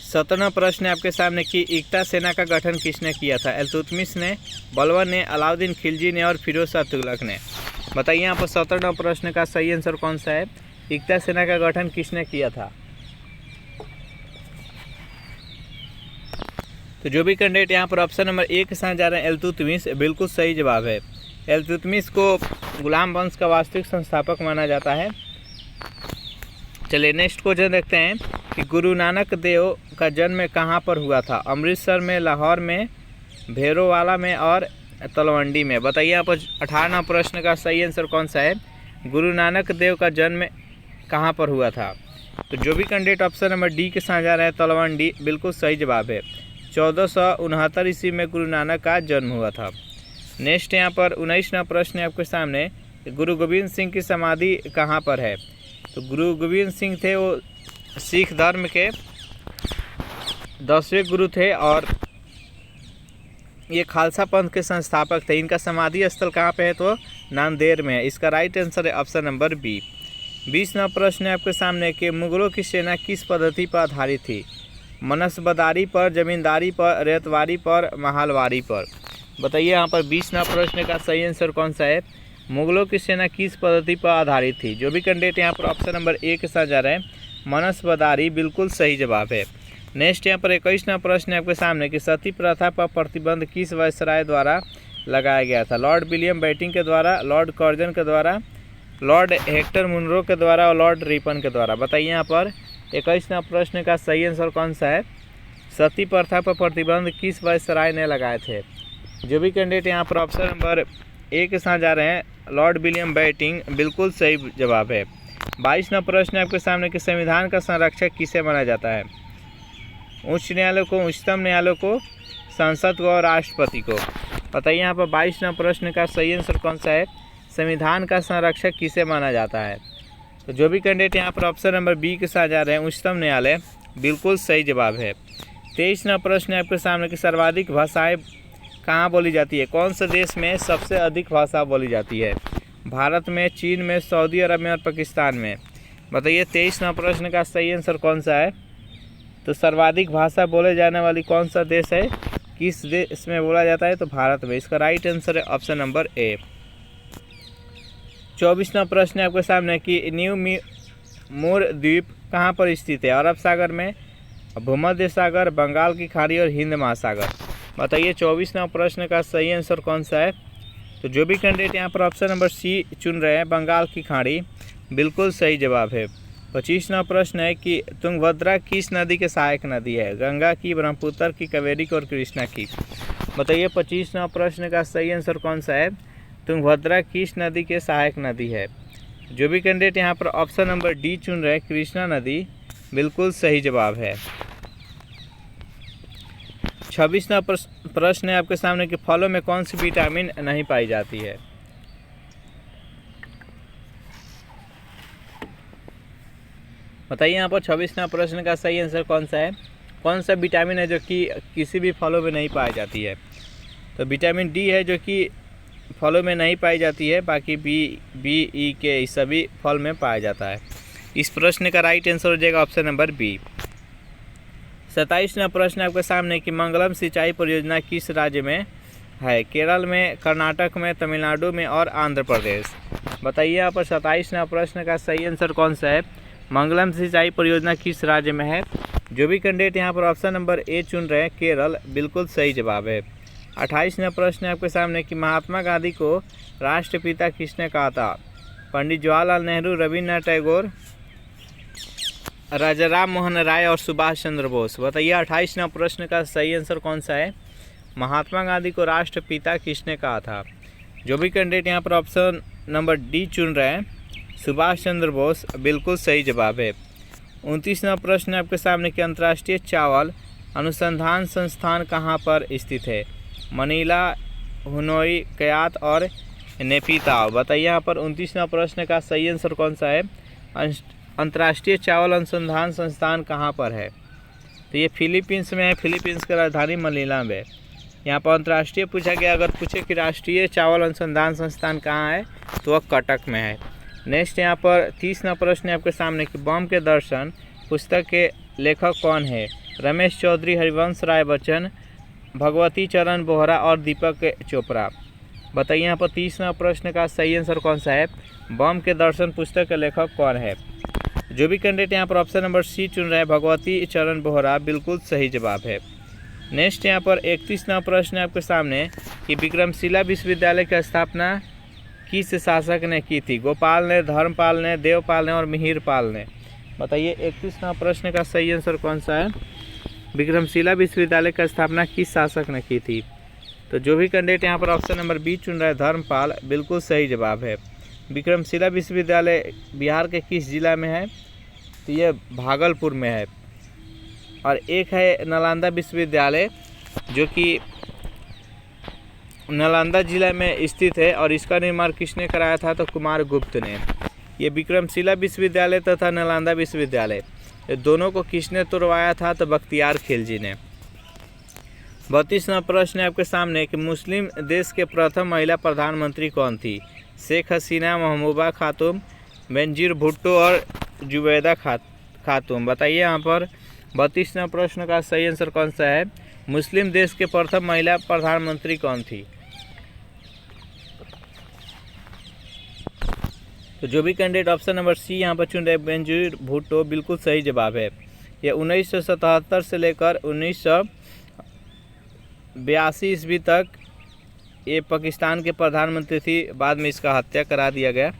17वां प्रश्न है आपके सामने कि एकता सेना का गठन किसने किया था? इल्तुतमिश ने, बलबन ने, अलाउद्दीन खिलजी ने और फिरोज शाह तुगलक ने। बताइए यहाँ पर 17वां प्रश्न का सही आंसर कौन सा है? एकता सेना का गठन किसने किया था? तो जो भी कैंडिडेट यहाँ पर ऑप्शन नंबर ए के साथ जा रहे हैं इल्तुतमिश, बिल्कुल सही जवाब है। इल्तुतमिश को गुलाम वंश का वास्तविक संस्थापक माना जाता है। चलिए नेक्स्ट क्वेश्चन देखते हैं कि गुरु नानक देव का जन्म कहाँ पर हुआ था? अमृतसर में, लाहौर में, भेरोवाला में और तलवंडी में। बताइए यहाँ पर 18वां प्रश्न का सही आंसर कौन सा है? गुरु नानक देव का जन्म कहाँ पर हुआ था? तो जो भी कैंडिडेट ऑप्शन नंबर डी के साथ जा रहे हैं तलवंडी, बिल्कुल सही जवाब है। 1469 ईस्वी में गुरु नानक का जन्म हुआ था। नेक्स्ट यहाँ पर 19वां प्रश्न है आपके सामने, गुरु गोविंद सिंह की समाधि कहाँ पर है? तो गुरु गोविंद सिंह थे वो सिख धर्म के 10वें गुरु थे और ये खालसा पंथ के संस्थापक थे। इनका समाधि स्थल कहाँ पे है? तो नांदेड़ में है। इसका राइट आंसर है ऑप्शन नंबर बी। 20वां प्रश्न है आपके सामने कि मुगलों की सेना किस पद्धति पर आधारित थी? मनसबदारी पर, जमींदारी पर, रेतवारी पर, महालवारी पर। बताइए यहाँ पर 20वां प्रश्न का सही आंसर कौन सा है? मुगलों की सेना किस पद्धति पर आधारित थी? जो भी कैंडिडेट यहाँ पर ऑप्शन नंबर ए के साथ जा रहे हैं मनसबदारी, बिल्कुल सही जवाब है। नेक्स्ट यहाँ पर 21वां प्रश्न है आपके सामने कि सती प्रथा पर प्रतिबंध किस वायसराय द्वारा लगाया गया था? लॉर्ड विलियम बेंटिंक के द्वारा, लॉर्ड कर्जन के द्वारा, लॉर्ड हेक्टर मुनरो के द्वारा और लॉर्ड रिपन के द्वारा। बताइए यहाँ पर 21वां प्रश्न का सही आंसर कौन सा है? सती प्रथा पर प्रतिबंध किस वायसराय ने लगाए थे? जो भी कैंडिडेट यहाँ पर ऑप्शन नंबर ए के साथ जा रहे हैं लॉर्ड विलियम बेंटिंक, बिल्कुल सही जवाब है। 22वां प्रश्न आपके सामने कि संविधान का संरक्षक किसे माना जाता है? उच्च न्यायालय को, उच्चतम न्यायालय को, संसद को और राष्ट्रपति को। बताइए यहाँ पर 22वां प्रश्न का सही आंसर कौन सा है? संविधान का संरक्षक किसे माना जाता है? तो जो भी कैंडिडेट यहाँ पर ऑप्शन नंबर बी के साथ जा रहे हैं उच्चतम न्यायालय, बिल्कुल सही जवाब है। 23वां प्रश्न है आपके सामने कि सर्वाधिक भाषाएं कहाँ बोली जाती है? कौन से देश में सबसे अधिक भाषा बोली जाती है? भारत में, चीन में, सऊदी अरब में और पाकिस्तान में। बताइए 23वां प्रश्न का सही आंसर कौन सा है? तो सर्वाधिक भाषा बोले जाने वाली कौन सा देश है, किस देश में बोला जाता है? तो भारत में। इसका राइट आंसर है ऑप्शन नंबर ए। 24वां प्रश्न है आपके सामने कि न्यू मूर द्वीप कहाँ पर स्थित है? अरब सागर में, भूमध्य सागर, बंगाल की खाड़ी और हिंद महासागर। बताइए 24वां प्रश्न का सही आंसर कौन सा है? तो जो भी कैंडिडेट यहाँ पर ऑप्शन नंबर सी चुन रहे हैं, बंगाल की खाड़ी, बिल्कुल सही जवाब है। 25वां प्रश्न है कि तुंगभद्रा किस नदी के सहायक नदी है? गंगा की, ब्रह्मपुत्र की, कावेरी की और कृष्णा की। बताइए 25वां प्रश्न का सही आंसर कौन सा है? तुंगभद्रा किस नदी के सहायक नदी है? जो भी कैंडिडेट यहाँ पर ऑप्शन नंबर डी चुन रहे हैं, कृष्णा नदी, बिल्कुल सही जवाब है। 26वां प्रश्न है आपके सामने कि फलों में कौन सी विटामिन नहीं पाई जाती है? बताइए यहाँ पर 26वां प्रश्न का सही आंसर कौन सा है? कौन सा विटामिन है जो कि किसी भी फलों में नहीं पाई जाती है? तो विटामिन डी है जो कि फलों में नहीं पाई जाती है, बाकी बी ई के सभी फल में पाया जाता है। इस प्रश्न का राइट आंसर हो जाएगा ऑप्शन नंबर बी। 27वां प्रश्न आपके सामने कि मंगलम सिंचाई परियोजना किस राज्य में है? केरल में, कर्नाटक में, तमिलनाडु में और आंध्र प्रदेश। बताइए यहाँ पर 27वां प्रश्न का सही आंसर कौन सा है? मंगलम सिंचाई परियोजना किस राज्य में है? जो भी कैंडिडेट यहाँ पर ऑप्शन नंबर ए चुन रहे हैं, केरल, बिल्कुल सही जवाब है। 28वां प्रश्न है आपके सामने कि महात्मा गांधी को राष्ट्रपिता किसने कहा था? पंडित जवाहरलाल नेहरू, रविन्द्रनाथ टैगोर, राजा राम मोहन राय और सुभाष चंद्र बोस। बताइए 28वां प्रश्न का सही आंसर कौन सा है? महात्मा गांधी को राष्ट्रपिता किसने कहा था? जो भी कैंडिडेट यहाँ पर ऑप्शन नंबर डी चुन रहे हैं, सुभाष चंद्र बोस, बिल्कुल सही जवाब है। 29वां प्रश्न आपके सामने कि अंतर्राष्ट्रीय चावल अनुसंधान संस्थान कहाँ पर स्थित है? मनीला, हुनोई, कयात और नेपिताओ। बताइए यहाँ पर 29वां प्रश्न का सही आंसर कौन सा है? अंतर्राष्ट्रीय चावल अनुसंधान संस्थान कहाँ पर है? तो ये फिलीपींस में है। फिलीपींस की राजधानी मनीला में। यहाँ पर अंतर्राष्ट्रीय पूछा गया, अगर पूछे कि राष्ट्रीय चावल अनुसंधान संस्थान कहाँ है तो वह कटक में है। नेक्स्ट यहाँ पर 30वां प्रश्न है आपके सामने कि बम के दर्शन पुस्तक के लेखक कौन है? रमेश चौधरी, हरिवंश राय बच्चन, भगवती चरण बोहरा और दीपक चोपड़ा। बताइए यहाँ पर 30वां प्रश्न का सही आंसर कौन सा है? बम के दर्शन पुस्तक के लेखक कौन है? जो भी कैंडिडेट यहाँ पर ऑप्शन नंबर सी चुन रहे हैं, भगवती चरण बोहरा, बिल्कुल सही जवाब है। नेक्स्ट यहाँ पर 31वां प्रश्न है आपके सामने कि विक्रमशिला विश्वविद्यालय की स्थापना किस शासक ने की थी? गोपाल ने, धर्मपाल ने, देवपाल ने और मिहिरपाल ने। बताइए 31वां प्रश्न का सही आंसर कौन सा है? विक्रमशिला विश्वविद्यालय की स्थापना किस शासक ने की थी? तो जो भी कैंडिडेट यहाँ पर ऑप्शन नंबर बी चुन रहा है, धर्मपाल, बिल्कुल सही जवाब है। विक्रमशिला विश्वविद्यालय बिहार के किस जिला में है? तो ये भागलपुर में है। और एक है नालंदा विश्वविद्यालय जो कि नालंदा जिला में स्थित है और इसका निर्माण किसने कराया था? तो कुमार गुप्त ने। ये विक्रमशिला विश्वविद्यालय तथा नालंदा विश्वविद्यालय, ये दोनों को किसने तोड़वाया था? तो बख्तियार खिलजी ने। 32वां प्रश्न है आपके सामने कि मुस्लिम देश के प्रथम महिला प्रधानमंत्री कौन थी? शेख हसीना, महबूबा खातून, बेनजीर भुट्टो और जुबैदा खातून। बताइए यहाँ पर 32वां प्रश्न का सही आंसर कौन सा है? मुस्लिम देश के प्रथम महिला प्रधानमंत्री कौन थी? तो जो भी कैंडिडेट ऑप्शन नंबर सी यहाँ पर चुन रहे बेनजीर भुट्टो, बिल्कुल सही जवाब है। यह 1977 से लेकर 1982 ईस्वी तक ये पाकिस्तान के प्रधानमंत्री थी, बाद में इसका हत्या करा दिया गया।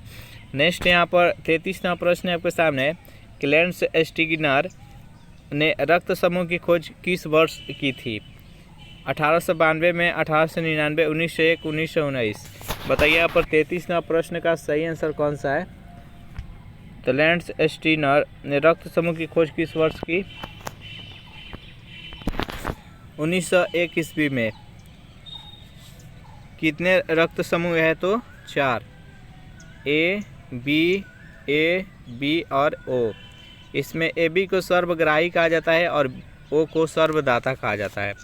नेक्स्ट यहाँ पर 33वां प्रश्न है आपके सामने कि लैंस स्टिगनर ने रक्त समूह की खोज किस वर्ष की थी? 1892 में, 1899, 1901, 1919। बताइए यहाँ पर 33वां प्रश्न का सही आंसर कौन सा है? तो लैंस स्टिगनर ने रक्त समूह की खोज किस वर्ष की? 1901 ईस्वी में। कितने रक्त समूह है? तो 4। बी और ओ। इसमें ए बी को सर्वग्राही कहा जाता है और ओ को सर्वदाता कहा जाता है।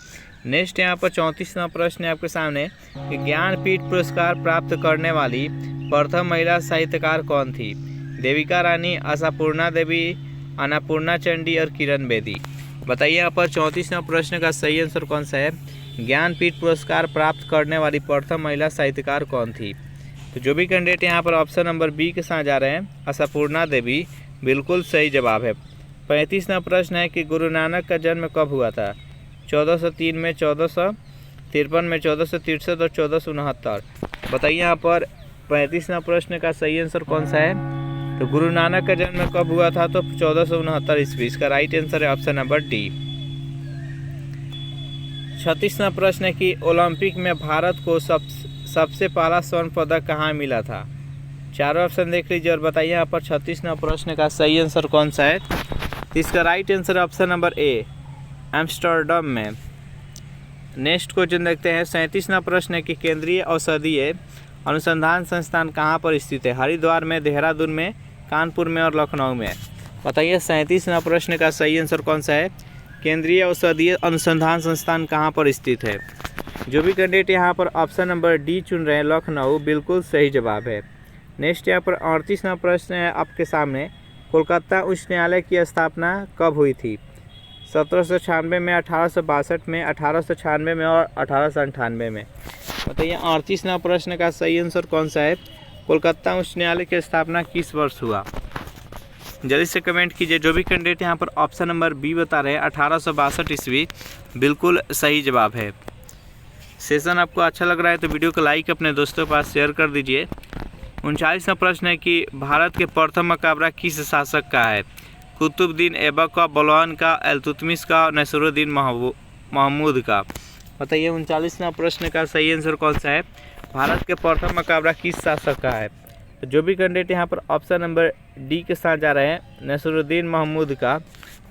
नेक्स्ट यहाँ पर 34वां प्रश्न है आपके सामने कि ज्ञानपीठ पुरस्कार प्राप्त करने वाली प्रथम महिला साहित्यकार कौन थी? देविका रानी, आशापूर्णा देवी, अन्नपूर्णा चंडी और किरण बेदी। बताइए यहाँ पर 34वां प्रश्न का सही आंसर कौन सा है? ज्ञानपीठ पुरस्कार प्राप्त करने वाली प्रथम महिला साहित्यकार कौन थी? तो जो भी कैंडिडेट यहाँ पर ऑप्शन नंबर बी के साथ जा रहे हैं, आशापूर्णा देवी, बिल्कुल सही जवाब है। 35वां प्रश्न है कि गुरु नानक का जन्म कब हुआ था? 1403 में, 1453 में, 1463 और 1469। बताइए यहाँ पर 35वां प्रश्न का सही आंसर कौन सा है? तो गुरु नानक का जन्म कब हुआ था? तो 1469 ईस्वी। इसका राइट आंसर है ऑप्शन नंबर डी। 36वां प्रश्न है कि ओलंपिक में भारत को सबसे पहला स्वर्ण पदक कहाँ मिला था? चारों ऑप्शन देख लीजिए और बताइए यहाँ पर 36वां प्रश्न का सही आंसर कौन सा है? इसका राइट आंसर ऑप्शन नंबर ए, एम्स्टर्डम में। नेक्स्ट क्वेश्चन देखते हैं। 37वां प्रश्न है कि केंद्रीय औषधीय अनुसंधान संस्थान कहाँ पर स्थित है? हरिद्वार में, देहरादून में, कानपुर में और लखनऊ में। बताइए 37वां प्रश्न का सही आंसर कौन सा है? केंद्रीय औषधीय अनुसंधान संस्थान कहाँ पर स्थित है? जो भी कैंडिडेट यहाँ पर ऑप्शन नंबर डी चुन रहे हैं, लखनऊ, बिल्कुल सही जवाब है। नेक्स्ट यहाँ पर 38वां प्रश्न है आपके सामने, कोलकाता उच्च न्यायालय की स्थापना कब हुई थी? 1796 में, 1862 में, 1896 में और 1898 में। बताइए 38वां प्रश्न का सही आंसर कौन सा है? कोलकाता उच्च न्यायालय की स्थापना किस वर्ष हुआ? जल्दी से कमेंट कीजिए। जो भी कैंडिडेट यहाँ पर ऑप्शन नंबर बी बता रहे हैं, 1862 ईस्वी, बिल्कुल सही जवाब है। सेशन आपको अच्छा लग रहा है तो वीडियो को लाइक अपने दोस्तों के पास शेयर कर दीजिए। 39वां प्रश्न है कि भारत के प्रथम मकबरा किस शासक का है? कुतुबुद्दीन ऐबक का, बलवान का, इल्तुतमिश का, नसीरुद्दीन महमूद का। बताइए 39वां प्रश्न का सही आंसर कौन सा है? भारत के प्रथम मकबरा किस शासक का है? तो जो भी कैंडिडेट यहाँ पर ऑप्शन नंबर डी के साथ जा रहे हैं, नसीरुद्दीन महमूद का,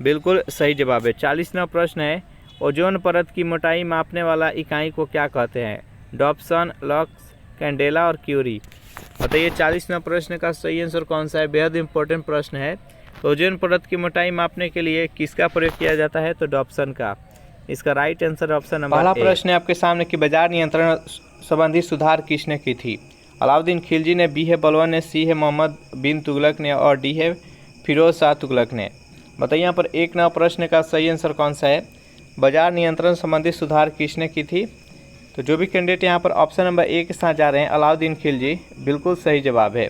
बिल्कुल सही जवाब है। 40वां प्रश्न है, ओजोन परत की मोटाई मापने वाला इकाई को क्या कहते हैं? डॉप्सन, लक्स, कैंडेला और क्यूरी। बताइए 40वां प्रश्न का सही आंसर कौन सा है? बेहद इंपॉर्टेंट प्रश्न है। ओजोन परत की मोटाई मापने के लिए किसका प्रयोग किया जाता है? तो डॉप्सन का। इसका राइट आंसर ऑप्शन नंबर। पहला प्रश्न है आपके सामने कि बाजार नियंत्रण संबंधी सुधार किसने की थी? अलाउद्दीन खिलजी ने, बी है बलवान ने, सी है मोहम्मद बिन तुगलक ने और डी है फिरोज शाह तुगलक ने। बताइए यहाँ पर 1 नंबर प्रश्न का सही आंसर कौन सा है? बाजार नियंत्रण संबंधी सुधार किसने की थी? तो जो भी कैंडिडेट यहाँ पर ऑप्शन नंबर ए के साथ जा रहे हैं, अलाउद्दीन खिलजी, बिल्कुल सही जवाब है।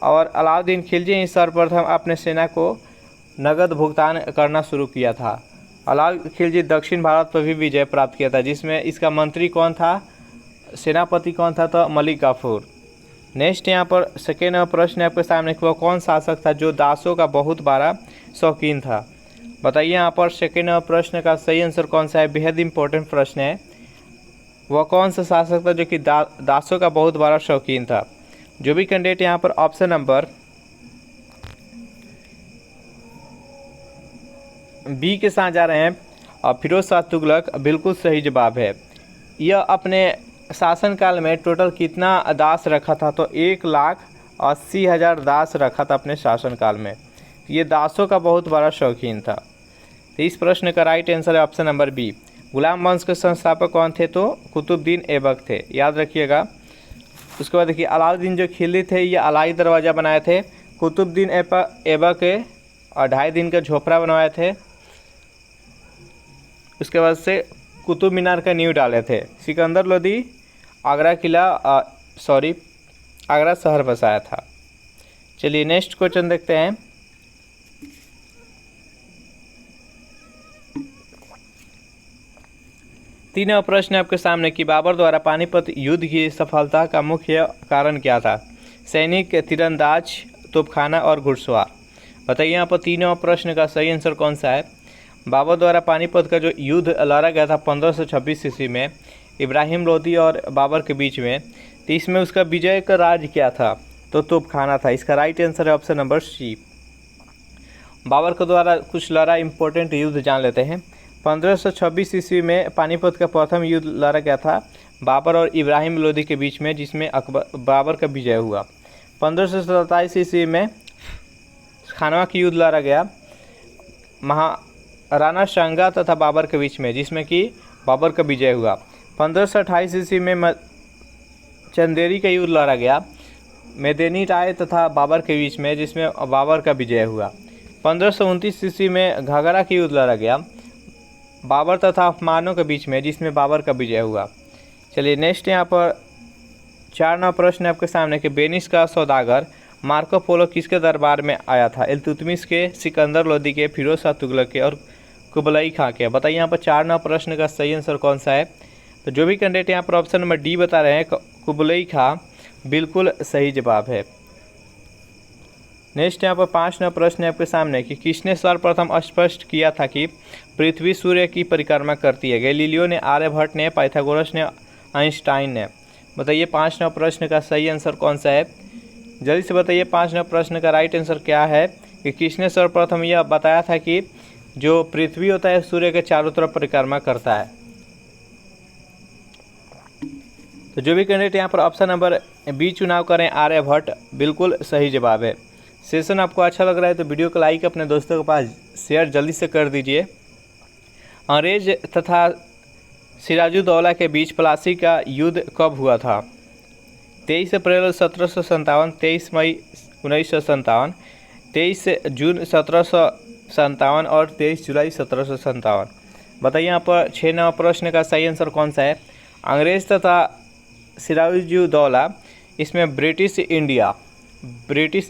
और अलाउद्दीन खिलजी ही सर्वप्रथम अपने सेना को नगद भुगतान करना शुरू किया था। अलाउद्दीन खिलजी दक्षिण भारत पर भी विजय प्राप्त किया था, जिसमें इसका मंत्री कौन था, सेनापति कौन था? तो मलिक काफूर। नेक्स्ट यहाँ पर सेकेंड प्रश्न है आपके सामने, वह कौन शासक था जो दासों का बहुत बड़ा शौकीन था? बताइए यहाँ पर सेकेंड प्रश्न का सही आंसर कौन सा है? बेहद इंपॉर्टेंट प्रश्न है। वह कौन सा शासक था जो कि दासों का बहुत बड़ा शौकीन था? जो भी कैंडिडेट यहाँ पर ऑप्शन नंबर बी के साथ जा रहे हैं, फिरोज शाह तुगलक, बिल्कुल सही जवाब है। यह अपने शासनकाल में टोटल कितना दास रखा था? तो 1,80,000 दास रखा था अपने शासनकाल में। ये दासों का बहुत बड़ा शौकीन था। तो इस प्रश्न का राइट आंसर है ऑप्शन नंबर बी। गुलाम वंश के संस्थापक कौन थे? तो कुतुबुद्दीन ऐबक थे, याद रखिएगा। उसके बाद देखिए अलाउद्दीन जो खिलजी थे, ये अलाई दरवाज़ा बनाए थे। कुतुबुद्दीन ऐबक 2.5 दिन का झोपड़ा बनवाए थे। उसके बाद से कुतुब मीनार का नींव डाले थे। सिकंदर लोदी आगरा शहर बसाया था। चलिए नेक्स्ट क्वेश्चन देखते हैं। तीनवा प्रश्न आपके सामने कि बाबर द्वारा पानीपत युद्ध की सफलता का मुख्य कारण क्या था? सैनिक, तीरंदाज, तोपखाना और घुड़सवार। बताइए यहाँ पर तीनों प्रश्न का सही आंसर कौन सा है? बाबर द्वारा पानीपत का जो युद्ध लड़ा गया था 1526 ईस्वी में इब्राहिम लोदी और बाबर के बीच में, तो इसमें उसका विजय का राज क्या था? तो तोपखाना था। इसका राइट आंसर है ऑप्शन नंबर सी। बाबर के द्वारा कुछ लड़ा इंपॉर्टेंट युद्ध जान लेते हैं। 1526 ईस्वी में पानीपत का प्रथम युद्ध लड़ा गया था बाबर और इब्राहिम लोदी के बीच में, जिसमें बाबर का विजय हुआ। 1527 ईस्वी में खानवा का युद्ध लड़ा गया राणा सांगा तथा बाबर के बीच में, जिसमें कि बाबर का विजय हुआ। 1528 ईस्वी में चंदेरी का युद्ध लड़ा गया मेदिनी राय तथा बाबर के बीच में, जिसमें बाबर का विजय हुआ। 1529 ईस्वी में घाघरा का युद्ध लड़ा गया बाबर तथा अफमानों के बीच में, जिसमें बाबर का विजय हुआ। चलिए नेक्स्ट यहाँ पर 4 नंबर प्रश्न आपके सामने कि वेनिस का सौदागर मार्को पोलो किसके दरबार में आया था? इल्तुतमिश के, सिकंदर लोदी के, फिरोज शाह तुगलक के और कुबलई खां के। बताइए यहाँ पर 4 नंबर प्रश्न का सही आंसर कौन सा है? तो जो भी कैंडिडेट यहाँ पर ऑप्शन नंबर डी बता रहे हैं कुबलई खां बिल्कुल सही जवाब है। नेक्स्ट यहाँ पर 5 नंबर प्रश्न है आपके सामने कि किसने सर्वप्रथम स्पष्ट किया था कि पृथ्वी सूर्य की परिक्रमा करती है? गैलीलियो ने, आर्यभट्ट ने, पाइथागोरस ने, आइंस्टाइन ने। बताइए 5 नंबर प्रश्न का सही आंसर कौन सा है? जल्दी से बताइए 5 नंबर प्रश्न का राइट आंसर क्या है कि किसने सर्वप्रथम यह बताया था कि जो पृथ्वी होता है सूर्य के चारों तरफ परिक्रमा करता है? तो जो भी कैंडिडेट यहाँ पर ऑप्शन नंबर बी चुनाव करें आर्यभट्ट बिल्कुल सही जवाब है। सेशन आपको अच्छा लग रहा है तो वीडियो को लाइक अपने दोस्तों के पास शेयर जल्दी से कर दीजिए। अंग्रेज तथा सिराजुद्दौला के बीच प्लासी का युद्ध कब हुआ था? 23 अप्रैल 1757, 23 मई 1957, 23 जून 1757 और 23 जुलाई 1757। बताइए यहाँ पर 6 नंबर प्रश्न का सही आंसर कौन सा है? अंग्रेज तथा सिराजुद्दौला, इसमें ब्रिटिश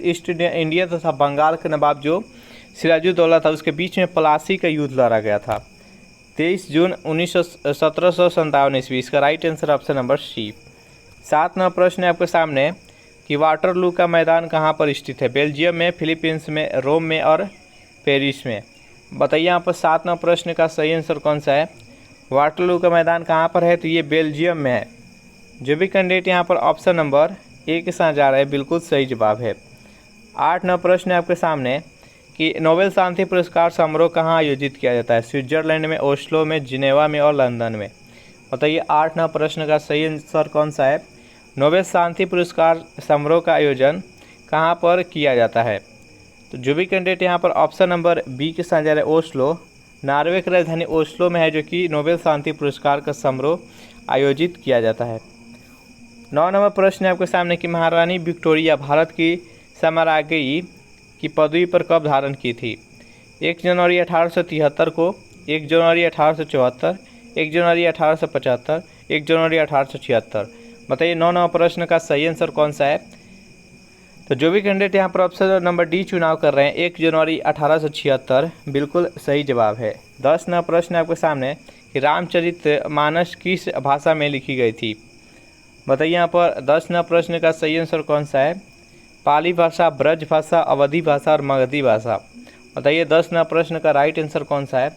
ईस्ट इंडिया तथा बंगाल के नवाब जो सिराजुद्दौला था उसके बीच में प्लासी का युद्ध लड़ा गया था 23 जून 1757 ईस्वी। इसका right answer option number C. 7 number प्रश्न है आपके सामने कि वाटरलू का मैदान कहाँ पर स्थित है? बेल्जियम में, फिलीपींस में, रोम में और पेरिस में। बताइए यहाँ पर 7 नंबर प्रश्न का सही आंसर कौन सा है? वाटरलू का मैदान कहाँ पर है? तो ये बेल्जियम में है। जो भी कैंडिडेट यहाँ पर ऑप्शन नंबर ए के साथ जा रहा है बिल्कुल सही जवाब है। 8 नंबर प्रश्न है आपके सामने कि नोबेल शांति पुरस्कार समारोह कहाँ आयोजित किया जाता है? स्विट्जरलैंड में, ओस्लो में, जिनेवा में और लंदन में। बताइए 8 नंबर प्रश्न का सही आंसर कौन सा है? नोबेल शांति पुरस्कार समारोह का आयोजन कहाँ पर किया जाता है? तो जो भी कैंडिडेट यहाँ पर ऑप्शन नंबर बी के साथ जा रहे हैं ओस्लो, नॉर्वे की राजधानी ओस्लो में है जो कि नोबेल शांति पुरस्कार का समारोह आयोजित किया जाता है। 9 नंबर प्रश्न है आपके सामने कि महारानी विक्टोरिया भारत की साम्राज्ञी की पदवी पर कब धारण की थी? 1 जनवरी 1873 को, 1 जनवरी 1874, 1 जनवरी 1875, 1 जनवरी 1876। बताइए 9 नंबर प्रश्न का सही आंसर कौन सा है? तो जो भी कैंडिडेट यहाँ पर ऑप्शन नंबर डी चुनाव कर रहे हैं 1 जनवरी 1876 बिल्कुल सही जवाब है। 10 नंबर प्रश्न है आपके सामने कि रामचरितमानस किस भाषा में लिखी गई थी? बताइए यहाँ पर 10 नंबर प्रश्न का सही आंसर कौन सा है? पाली भाषा, ब्रज भाषा, अवधी भाषा और मगधी भाषा। बताइए 10 नंबर प्रश्न का राइट आंसर कौन सा है?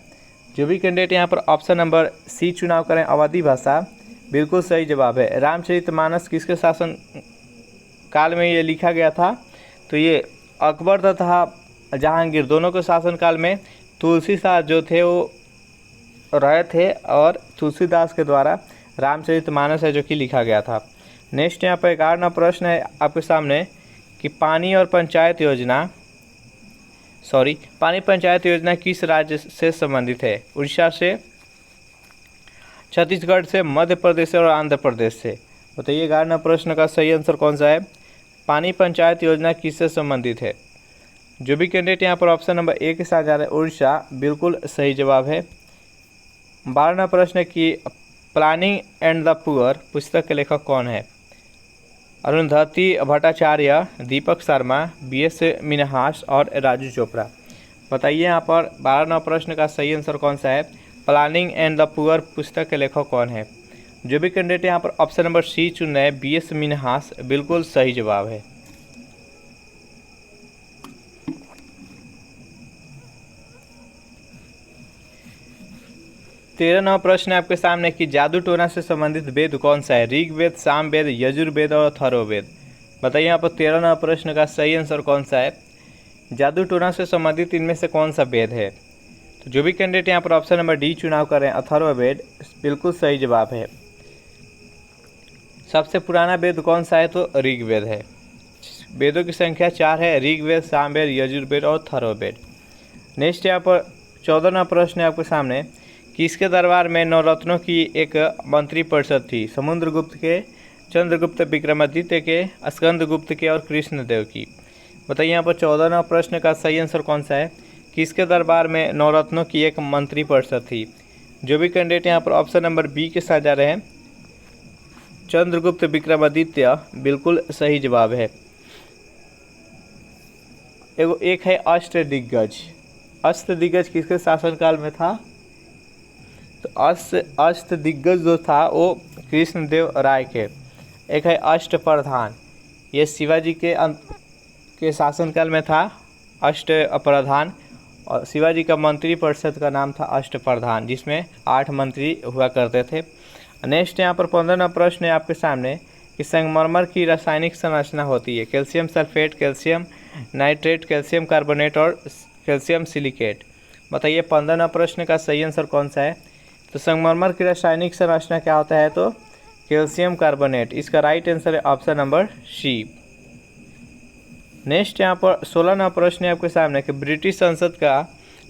जो भी कैंडिडेट यहाँ पर ऑप्शन नंबर सी चुनाव करें अवधी भाषा बिल्कुल सही जवाब है। रामचरितमानस किसके शासन काल में ये लिखा गया था? तो ये अकबर तथा जहांगीर दोनों के शासनकाल में तुलसीदास जो थे वो रहे थे और तुलसीदास के द्वारा रामचरितमानस है जो कि लिखा गया था। नेक्स्ट यहाँ पर 11 नंबर प्रश्न है आपके सामने कि पानी पंचायत योजना किस राज्य से संबंधित है? उड़ीसा से, छत्तीसगढ़ से, मध्य प्रदेश से और आंध्र प्रदेश से। बताइए 11 नंबर प्रश्न का सही आंसर कौन सा है? पानी पंचायत योजना किससे संबंधित है? जो भी कैंडिडेट यहाँ पर ऑप्शन नंबर ए के साथ जा रहे हैं उड़ीसा बिल्कुल सही जवाब है। 12 नंबर प्रश्न है कि प्लानिंग एंड द पुअर पुस्तक के लेखक कौन है? अरुंधति भट्टाचार्य, दीपक शर्मा, BS मिन्हास और राजू चोपड़ा। बताइए यहाँ पर 12 नंबर प्रश्न का सही आंसर कौन सा है? प्लानिंग एंड द पुअर पुस्तक के लेखक कौन है? जो भी कैंडिडेट यहाँ पर ऑप्शन नंबर सी चुन रहे हैं BS मिन्हास बिल्कुल सही जवाब है। तेरह नंबर प्रश्न है आपके सामने कि जादू टोना से संबंधित वेद कौन सा है? ऋग्वेद, सामवेद, यजुर्वेद और अथर्ववेद। बताइए यहाँ पर 13 नंबर प्रश्न का सही आंसर कौन सा है? जादू टोना से संबंधित इनमें से कौन सा वेद है? तो जो भी कैंडिडेट यहाँ पर ऑप्शन नंबर डी चुनाव करें अथर्ववेद बिल्कुल सही जवाब है। सबसे पुराना वेद कौन सा है? तो ऋग्वेद है। वेदों की संख्या 4 है, ऋग्वेद, सामवेद, यजुर्वेद और अथर्ववेद। नेक्स्ट यहाँ पर 14वां प्रश्न है आपके सामने, किसके दरबार में नवरत्नों की एक मंत्रिपरिषद थी? समुद्रगुप्त के, चंद्रगुप्त, विक्रमादित्य के, स्कंदगुप्त के और कृष्णदेव की। बताइए यहाँ पर 14वां प्रश्न का सही आंसर कौन सा है? किसके दरबार में नवरत्नों की एक मंत्रिपरिषद थी? जो भी कैंडिडेट यहाँ पर ऑप्शन नंबर बी के साथ जा रहे हैं, चंद्रगुप्त विक्रमादित्य, बिल्कुल सही जवाब है। एक है अष्टदिग्गज। अष्टदिग्गज किसके शासनकाल में था? तो अष्टदिग्गज जो था वो कृष्णदेव राय के। एक है अष्टप्रधान, ये शिवाजी के शासनकाल में था अष्टप्रधान, और शिवाजी का मंत्री परिषद का नाम था अष्टप्रधान, जिसमें 8 मंत्री हुआ करते थे। नेक्स्ट यहाँ पर 15वां प्रश्न है आपके सामने कि संगमरमर की रासायनिक संरचना होती है? Calcium sulphate, calcium nitrate, calcium carbonate और कैल्शियम सिलिकेट। बताइए 15वां प्रश्न का सही आंसर कौन सा है? तो संगमरमर की रासायनिक संरचना क्या होता है? तो कैल्शियम कार्बोनेट। इसका राइट आंसर है ऑप्शन नंबर सी। नेक्स्ट यहाँ पर 16वां प्रश्न है आपके सामने कि ब्रिटिश संसद का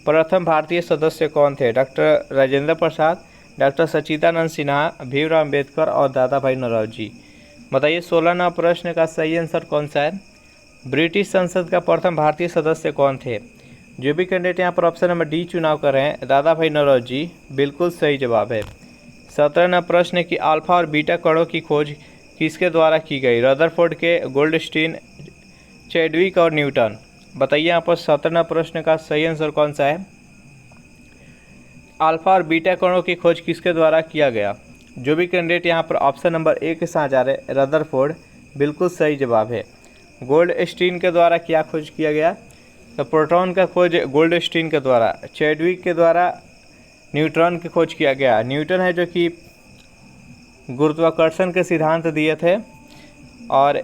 प्रथम भारतीय सदस्य कौन थे? डॉक्टर राजेंद्र प्रसाद, डॉक्टर सच्चिदानंद सिन्हा, भीमराव अम्बेडकर और दादा भाई नौरोजी। बताइए 16वां प्रश्न का सही आंसर कौन सा है? ब्रिटिश संसद का प्रथम भारतीय सदस्य कौन थे? जो भी कैंडिडेट यहाँ पर ऑप्शन नंबर डी चुनाव कर रहे हैं, दादा भाई नौरोजी, बिल्कुल सही जवाब है। 17वां प्रश्न है कि अल्फा और बीटा कणों की खोज किसके द्वारा की गई? रदरफोर्ड के, गोल्डस्टीन, चैडविक और न्यूटन। बताइए यहाँ पर 17वां प्रश्न का सही आंसर कौन सा है? अल्फा और बीटा कणों की खोज किसके द्वारा किया गया? जो भी कैंडिडेट यहाँ पर ऑप्शन नंबर ए के साथ जा रहे हैं, रदरफोर्ड, बिल्कुल सही जवाब है। गोल्डस्टीन के द्वारा क्या खोज किया गया? तो प्रोटॉन का खोज गोल्डस्टीन के द्वारा, चैडविक के द्वारा न्यूट्रॉन की खोज किया गया। न्यूटन है जो कि गुरुत्वाकर्षण के सिद्धांत दिए थे, और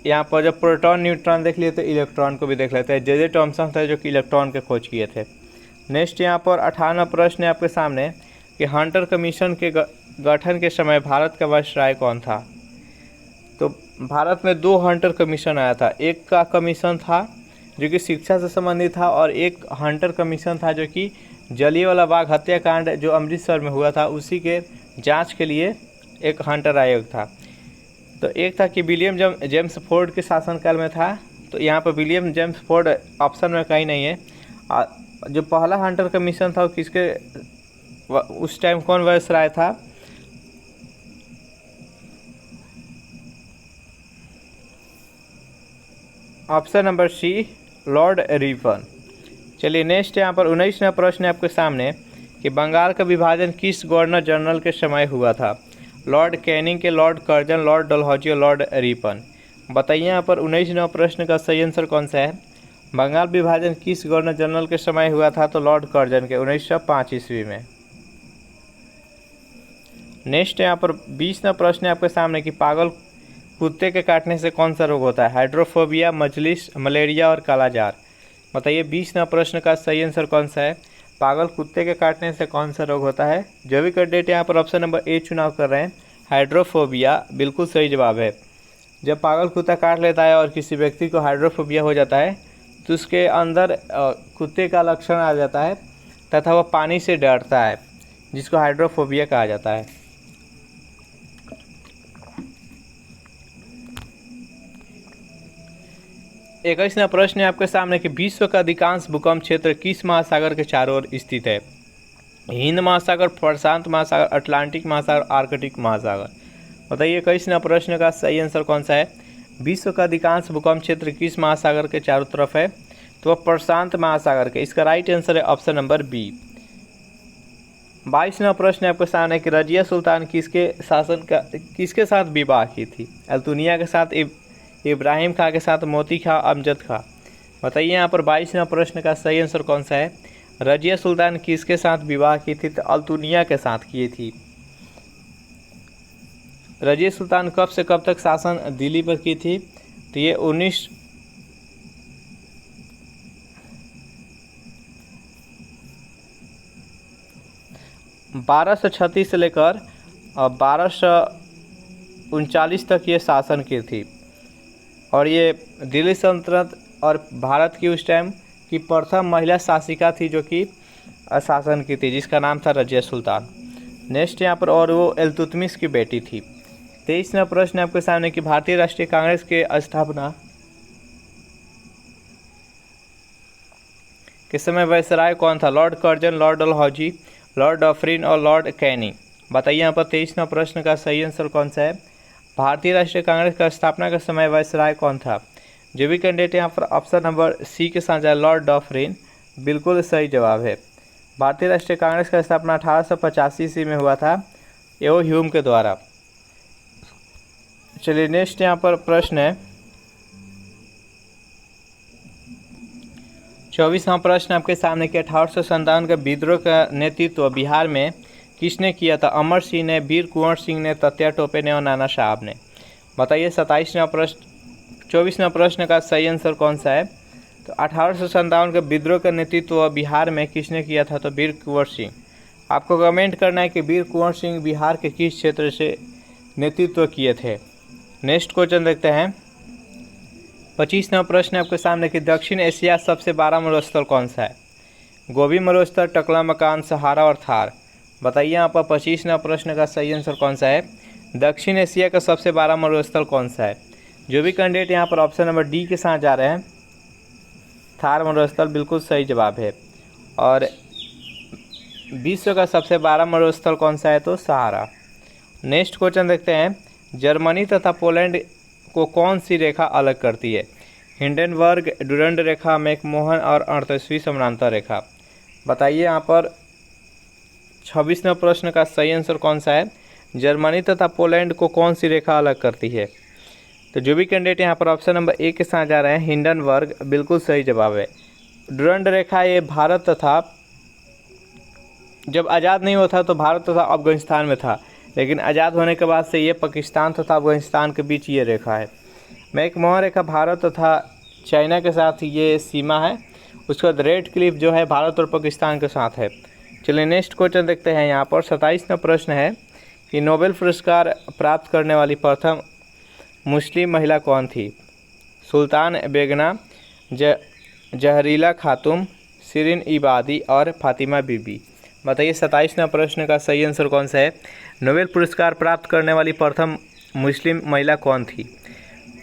यहाँ पर जब प्रोटॉन न्यूट्रॉन देख लिए तो इलेक्ट्रॉन को भी देख लेते हैं। जे थॉमसन थे जो कि इलेक्ट्रॉन के खोज किए थे। नेक्स्ट यहाँ पर 18वां प्रश्न है आपके सामने कि हंटर कमीशन के गठन के समय भारत का वायसराय कौन था? तो भारत में 2 हंटर कमीशन आया था। एक का कमीशन था जो कि शिक्षा से संबंधित था, और एक हंटर कमीशन था जो कि जलियांवाला बाग हत्याकांड जो अमृतसर में हुआ था उसी के जांच के लिए एक हंटर आयोग था। तो एक था कि विलियम जेम्स फोर्ड के शासनकाल में था, तो यहाँ पर विलियम जेम्स फोर्ड ऑप्शन में कहीं नहीं है। जो पहला हंटर कमीशन था वो किसके, उस टाइम कौन वायसराय था? Option number C, lord Ripon. चलिए नेक्स्ट यहाँ पर 19वां प्रश्न है आपके सामने कि बंगाल का विभाजन किस गवर्नर जनरल के समय हुआ था? लॉर्ड कैनिंग के, लॉर्ड कर्जन, लॉर्ड डलहौजी और लॉर्ड रिपन। बताइए यहाँ पर 19वां प्रश्न का सही आंसर कौन सा है? बंगाल विभाजन किस गवर्नर जनरल के समय हुआ था? तो लॉर्ड कर्जन के, 1905 ईस्वी में। नेक्स्ट यहाँ पर 20वां प्रश्न है आपके सामने कि पागल कुत्ते के काटने से कौन सा रोग होता है? हाइड्रोफोबिया, मजलिस, मलेरिया और कालाजार। बताइए 20वां प्रश्न का सही आंसर कौन सा है? पागल कुत्ते के काटने से कौन सा रोग होता है? जो भी कैंडिडेट यहाँ पर ऑप्शन नंबर ए चुनाव कर रहे हैं, हाइड्रोफोबिया, बिल्कुल सही जवाब है। जब पागल कुत्ता काट लेता है और किसी व्यक्ति को हाइड्रोफोबिया हो जाता है तो उसके अंदर कुत्ते का लक्षण आ जाता है तथा वह पानी से डरता है, जिसको हाइड्रोफोबिया कहा जाता है। एक ऐसा प्रश्न है आपके सामने कि विश्व का अधिकांश भूकंप क्षेत्र किस महासागर के चारों ओर स्थित है? हिंद महासागर, प्रशांत महासागर, अटलांटिक महासागर, आर्कटिक महासागर। बताइए कैसा प्रश्न का सही आंसर कौन सा है? विश्व का अधिकांश भूकंप क्षेत्र किस महासागर के चारों तरफ है? तो वह प्रशांत महासागर के। इसका राइट आंसर है ऑप्शन नंबर बी। 22वां प्रश्न है आपके सामने कि रजिया सुल्तान किसके साथ विवाह की थी? अल्तुनिया के साथ, इब्राहिम खां के साथ, मोती खां, अमजद खां। बताइए यहाँ पर 22वां प्रश्न का सही आंसर कौन सा है? रजिया सुल्तान किसके साथ विवाह की थी? तो अल्तुनिया के साथ की थी। रजिया सुल्तान कब से कब तक शासन दिल्ली पर की थी? तो ये 1236 से लेकर 1239 तक ये शासन की थी। और ये दिल्ली सल्तनत और भारत की उस टाइम की प्रथम महिला शासिका थी जो कि शासन की थी, जिसका नाम था रजिया सुल्तान। नेक्स्ट यहाँ पर, और वो इल्तुतमिश की बेटी थी। 23वां प्रश्न आपके सामने कि भारतीय राष्ट्रीय कांग्रेस के स्थापना के समय वायसराय कौन था? Lord Curzon, Lord Dalhousie, Lord Dufferin और लॉर्ड कैनी। बताइए यहाँ पर 23वां प्रश्न का सही आंसर कौन सा है? भारतीय राष्ट्रीय कांग्रेस का स्थापना का समय वायसराय कौन था? जो भी कैंडिडेट यहाँ पर ऑप्शन नंबर सी के साथ जाए, लॉर्ड डफरिन, बिल्कुल सही जवाब है। भारतीय राष्ट्रीय कांग्रेस का स्थापना 1885 ईस्वी में हुआ था एओ ह्यूम के द्वारा। चलिए नेक्स्ट यहाँ पर प्रश्न है 24वां प्रश्न आपके सामने कि 1857 का विद्रोह का नेतृत्व बिहार में किसने किया था? अमर सिंह ने, वीर कुंवर सिंह ने, तत्या टोपे ने और नाना साहब ने। बताइए 24वां प्रश्न का सही आंसर कौन सा है? तो 1857 का विद्रोह का नेतृत्व बिहार में किसने किया था? तो वीर कुंवर सिंह। आपको कमेंट करना है कि वीर कुंवर सिंह बिहार के किस क्षेत्र से नेतृत्व किए थे। नेक्स्ट क्वेश्चन देखते हैं 25वां प्रश्न आपके सामने कि दक्षिण एशिया सबसे बड़ा मरुस्थल कौन सा है? गोबी मरुस्थल, टकला मकान, सहारा और थार। बताइए यहाँ पर 25वां प्रश्न का सही आंसर कौन सा है? दक्षिण एशिया का सबसे बड़ा मरुस्थल कौन सा है? जो भी कैंडिडेट यहाँ पर ऑप्शन नंबर डी के साथ जा रहे हैं, थार मरुस्थल, बिल्कुल सही जवाब है। और विश्व का सबसे बड़ा मरुस्थल कौन सा है? तो सहारा। नेक्स्ट क्वेश्चन देखते हैं, जर्मनी तथा पोलैंड को कौन सी रेखा अलग करती है? हिंडनबर्ग, डुरंड रेखा, मैकमोहन और 38वीं समानांतर रेखा। बताइए यहाँ पर 26वां प्रश्न का सही आंसर कौन सा है? जर्मनी तथा पोलैंड को कौन सी रेखा अलग करती है? तो जो भी कैंडिडेट यहाँ पर ऑप्शन नंबर ए के साथ जा रहे हैं, हिंडनबर्ग, बिल्कुल सही जवाब है। डुरंड रेखा ये भारत तथा, जब आज़ाद नहीं हुआ था तो भारत तथा अफगानिस्तान में था, लेकिन आज़ाद होने के बाद से ये पाकिस्तान तथा अफगानिस्तान के बीच ये रेखा है। मैकमोहन रेखा भारत तथा चाइना के साथ ये सीमा है। उसके बाद रेड क्लिफ जो है भारत और पाकिस्तान के साथ है। चलिए नेक्स्ट क्वेश्चन देखते हैं। यहाँ पर 27वां प्रश्न है कि नोबेल पुरस्कार प्राप्त करने वाली प्रथम मुस्लिम महिला कौन थी? सुल्तान बेगना, जहरीला खातून, शिरीन इबादी और फातिमा बीबी। बताइए 27वां प्रश्न का सही आंसर कौन सा है? नोबेल पुरस्कार प्राप्त करने वाली प्रथम मुस्लिम महिला कौन थी?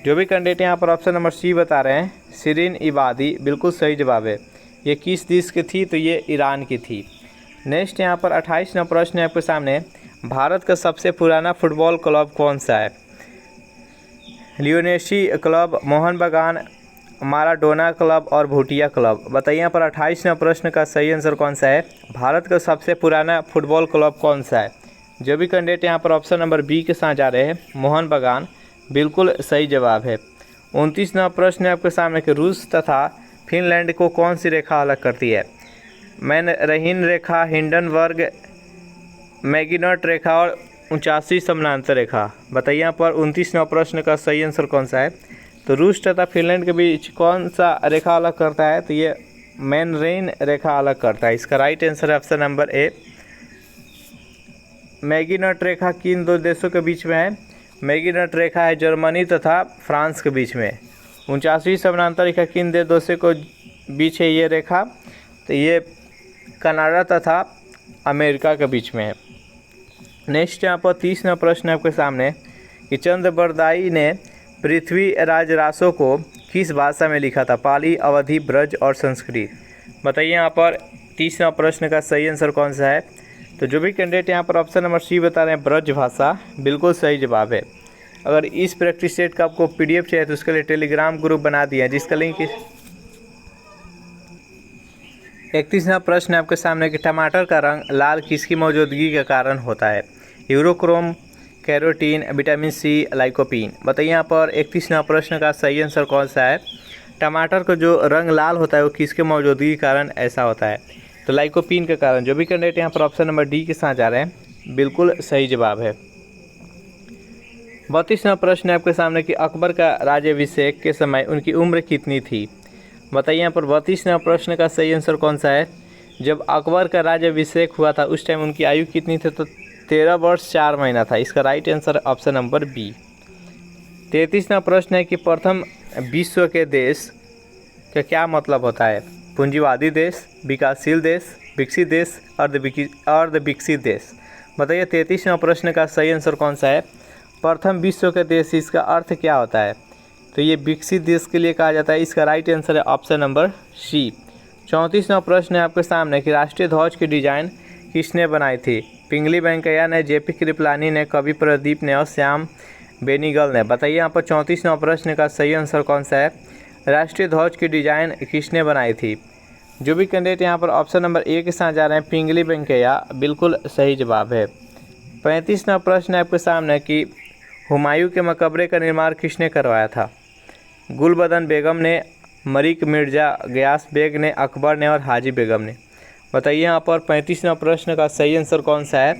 जो भी कैंडिडेट यहाँ पर ऑप्शन नंबर सी बता रहे हैं, शिरीन इबादी, बिल्कुल सही जवाब है। ये किस देश की थी? तो ये ईरान की थी। नेक्स्ट यहाँ पर 28वां प्रश्न है आपके सामने, भारत का सबसे पुराना फुटबॉल क्लब कौन सा है? लियोनेसी क्लब, मोहन बागान, माराडोना क्लब और भूटिया क्लब। बताइए यहाँ पर 28वां प्रश्न का सही आंसर कौन सा है? भारत का सबसे पुराना फुटबॉल क्लब कौन सा है? जो भी कैंडिडेट यहाँ पर ऑप्शन नंबर बी के साथ जा रहे हैं, मोहन बागान, बिल्कुल सही जवाब है। 29वां प्रश्न है आपके सामने कि रूस तथा फिनलैंड को कौन सी रेखा अलग करती है? मैनरहीन रेखा, हिंडनबर्ग, मैगिनट रेखा और 89वीं समानांतर रेखा। बताइए यहाँ पर 29वां प्रश्न का सही आंसर कौन सा है? तो रूस तथा फिनलैंड के बीच कौन सा रेखा अलग करता है? तो ये मैनरहीन रेखा अलग करता है। इसका राइट आंसर है ऑप्शन नंबर ए। मैगिनट रेखा किन दो देशों के बीच में है? मैगिनट रेखा है जर्मनी तथा फ्रांस के बीच में। 49वीं समानांतर रेखा किन दो देशों के बीच है ये रेखा? तो ये कनाडा तथा अमेरिका के बीच में है। नेक्स्ट यहाँ पर 30वां प्रश्न है आपके सामने कि चंद्रबरदाई ने पृथ्वी राजरासों को किस भाषा में लिखा था? पाली, अवधी, ब्रज और संस्कृत। बताइए यहाँ पर 30वां प्रश्न का सही आंसर कौन सा है? तो जो भी कैंडिडेट यहाँ पर ऑप्शन नंबर सी बता रहे हैं, ब्रज भाषा, बिल्कुल सही जवाब है। अगर इस प्रैक्टिस सेट का आपको PDF चाहिए तो उसके लिए टेलीग्राम ग्रुप बना दिया है, जिसका लिंक 31वां प्रश्न है आपके सामने कि टमाटर का रंग लाल किसकी मौजूदगी के कारण होता है? Urochrome, carotene, vitamin C, lycopene. बताइए यहाँ पर 31वां प्रश्न का सही आंसर कौन सा है? टमाटर का जो रंग लाल होता है वो किसके मौजूदगी के कारण ऐसा होता है? तो लाइकोपीन के कारण। जो भी कैंडिडेट यहाँ पर ऑप्शन नंबर डी के साथ जा रहे हैं, बिल्कुल सही जवाब है। 32वां प्रश्न है आपके सामने कि अकबर का राज्याभिषेक के समय उनकी उम्र कितनी थी? बताइए यहाँ पर 32वां प्रश्न का सही आंसर कौन सा है? जब अकबर का राज्याभिषेक हुआ था उस टाइम उनकी आयु कितनी थी? तो 13 वर्ष 4 महीना था। इसका right answer option number B. 33वां प्रश्न है कि प्रथम विश्व के देश का क्या मतलब होता है? पूंजीवादी देश, विकासशील देश, विकसित देश, अर्धविकसित देश। बताइए 33वां प्रश्न का सही आंसर कौन सा है? प्रथम विश्व के देश, इसका अर्थ क्या होता है? तो ये विकसित देश के लिए कहा जाता है। इसका राइट आंसर है ऑप्शन नंबर सी। 34वां प्रश्न है आपके सामने कि राष्ट्रीय ध्वज की डिजाइन किसने बनाई थी? पिंगली वेंकैया ने, जेपी कृपलानी ने, कवि प्रदीप ने और श्याम बेनीगल ने। बताइए यहाँ पर 34वां प्रश्न का सही आंसर कौन सा है? राष्ट्रीय ध्वज की डिजाइन किसने बनाई थी? जो भी कैंडिडेट यहाँ पर ऑप्शन नंबर ए के साथ जा रहे हैं, पिंगली वेंकैया, बिल्कुल सही जवाब है। 35वां प्रश्न है आपके सामने कि हुमायूं के मकबरे का निर्माण किसने करवाया था? गुलबदन बेगम ने, मलिक मिर्जा, गयास बेग ने, अकबर ने और हाजी बेगम ने। बताइए यहाँ पर 35वां प्रश्न का सही आंसर कौन सा है?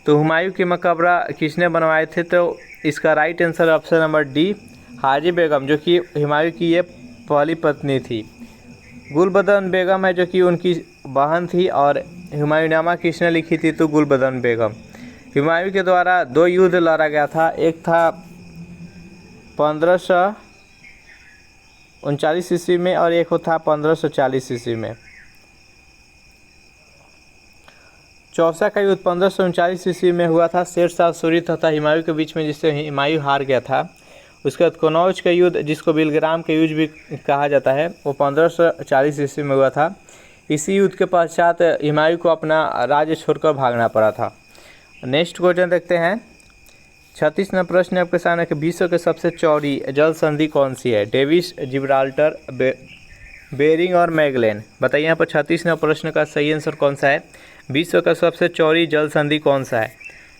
तो हुमायूं के मकबरा किसने बनवाए थे? तो इसका right answer option number D, Haji Begum, जो कि हुमायूं की ये पहली पत्नी थी। गुलबदन बेगम है जो कि उनकी बहन थी, और हुमायूंनामा किसने लिखी थी? तो गुलबदन बेगम। हुमायूं के द्वारा 2 युद्ध लड़ा गया था, एक था 1539 ईस्वी में और एक था 1540 ईस्वी में। चौसा का युद्ध 1539 ईस्वी में हुआ था, शेर शाह सूरी तथा हुमायूं के बीच में, जिससे हुमायूं हार गया था। उसके बाद कनौज का युद्ध, जिसको बिलग्राम का युद्ध भी कहा जाता है, वो 1540 ईस्वी में हुआ था। इसी युद्ध के पश्चात हुमायूं को अपना राज्य छोड़कर भागना पड़ा था। नेक्स्ट क्वेश्चन देखते हैं। 36वां प्रश्न आपके सामने कि विश्व के सबसे चौड़ी जल संधि कौन सी है? डेविस, जिब्राल्टर, बेरिंग और मैगेलन। बताइए यहाँ पर 36वां प्रश्न का सही आंसर कौन सा है? विश्व का सबसे चौड़ी जल संधि कौन सा है?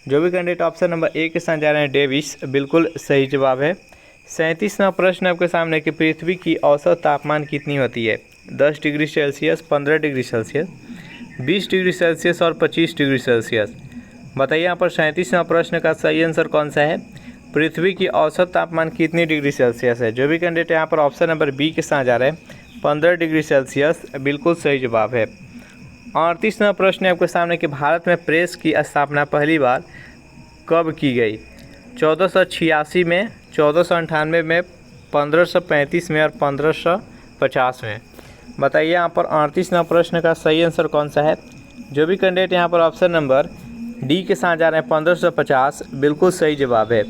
जो भी कैंडिडेट ऑप्शन नंबर ए के साथ जा रहे हैं, डेविस, बिल्कुल सही जवाब है। 37वां प्रश्न आपके सामने कि पृथ्वी की औसत तापमान कितनी होती है? 10 degree Celsius, 15 degree Celsius, 20 degree Celsius और 25 डिग्री सेल्सियस। बताइए यहाँ पर 37वां प्रश्न का सही आंसर कौन सा है? पृथ्वी की औसत तापमान कितनी डिग्री सेल्सियस है? जो भी कैंडिडेट यहाँ पर ऑप्शन नंबर बी के साथ जा रहे हैं, 15 डिग्री सेल्सियस, बिल्कुल सही जवाब है। 38वां प्रश्न है आपके सामने कि भारत में प्रेस की स्थापना पहली बार कब की गई? 1486 में, 1498 में, 1535 में और 1550 में। बताइए यहाँ पर 38वां प्रश्न का सही आंसर कौन सा है? जो भी कैंडिडेट यहाँ पर ऑप्शन नंबर डी के साथ जा रहे हैं, 1550, बिल्कुल सही जवाब है।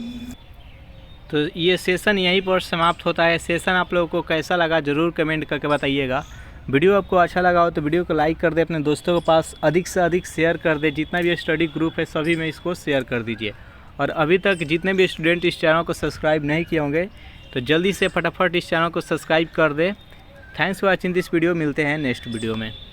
तो ये सेशन यहीं पर समाप्त होता है। सेशन आप लोगों को कैसा लगा ज़रूर कमेंट करके बताइएगा। वीडियो आपको अच्छा लगा हो तो वीडियो को लाइक कर दे, अपने दोस्तों के पास अधिक से अधिक शेयर कर दे। जितना भी स्टडी ग्रुप है सभी में इसको शेयर कर दीजिए। और अभी तक जितने भी स्टूडेंट इस चैनल को सब्सक्राइब नहीं किए होंगे तो जल्दी से फटाफट इस चैनल को सब्सक्राइब कर दे। Thanks for watching this video. मिलते हैं नेक्स्ट वीडियो में।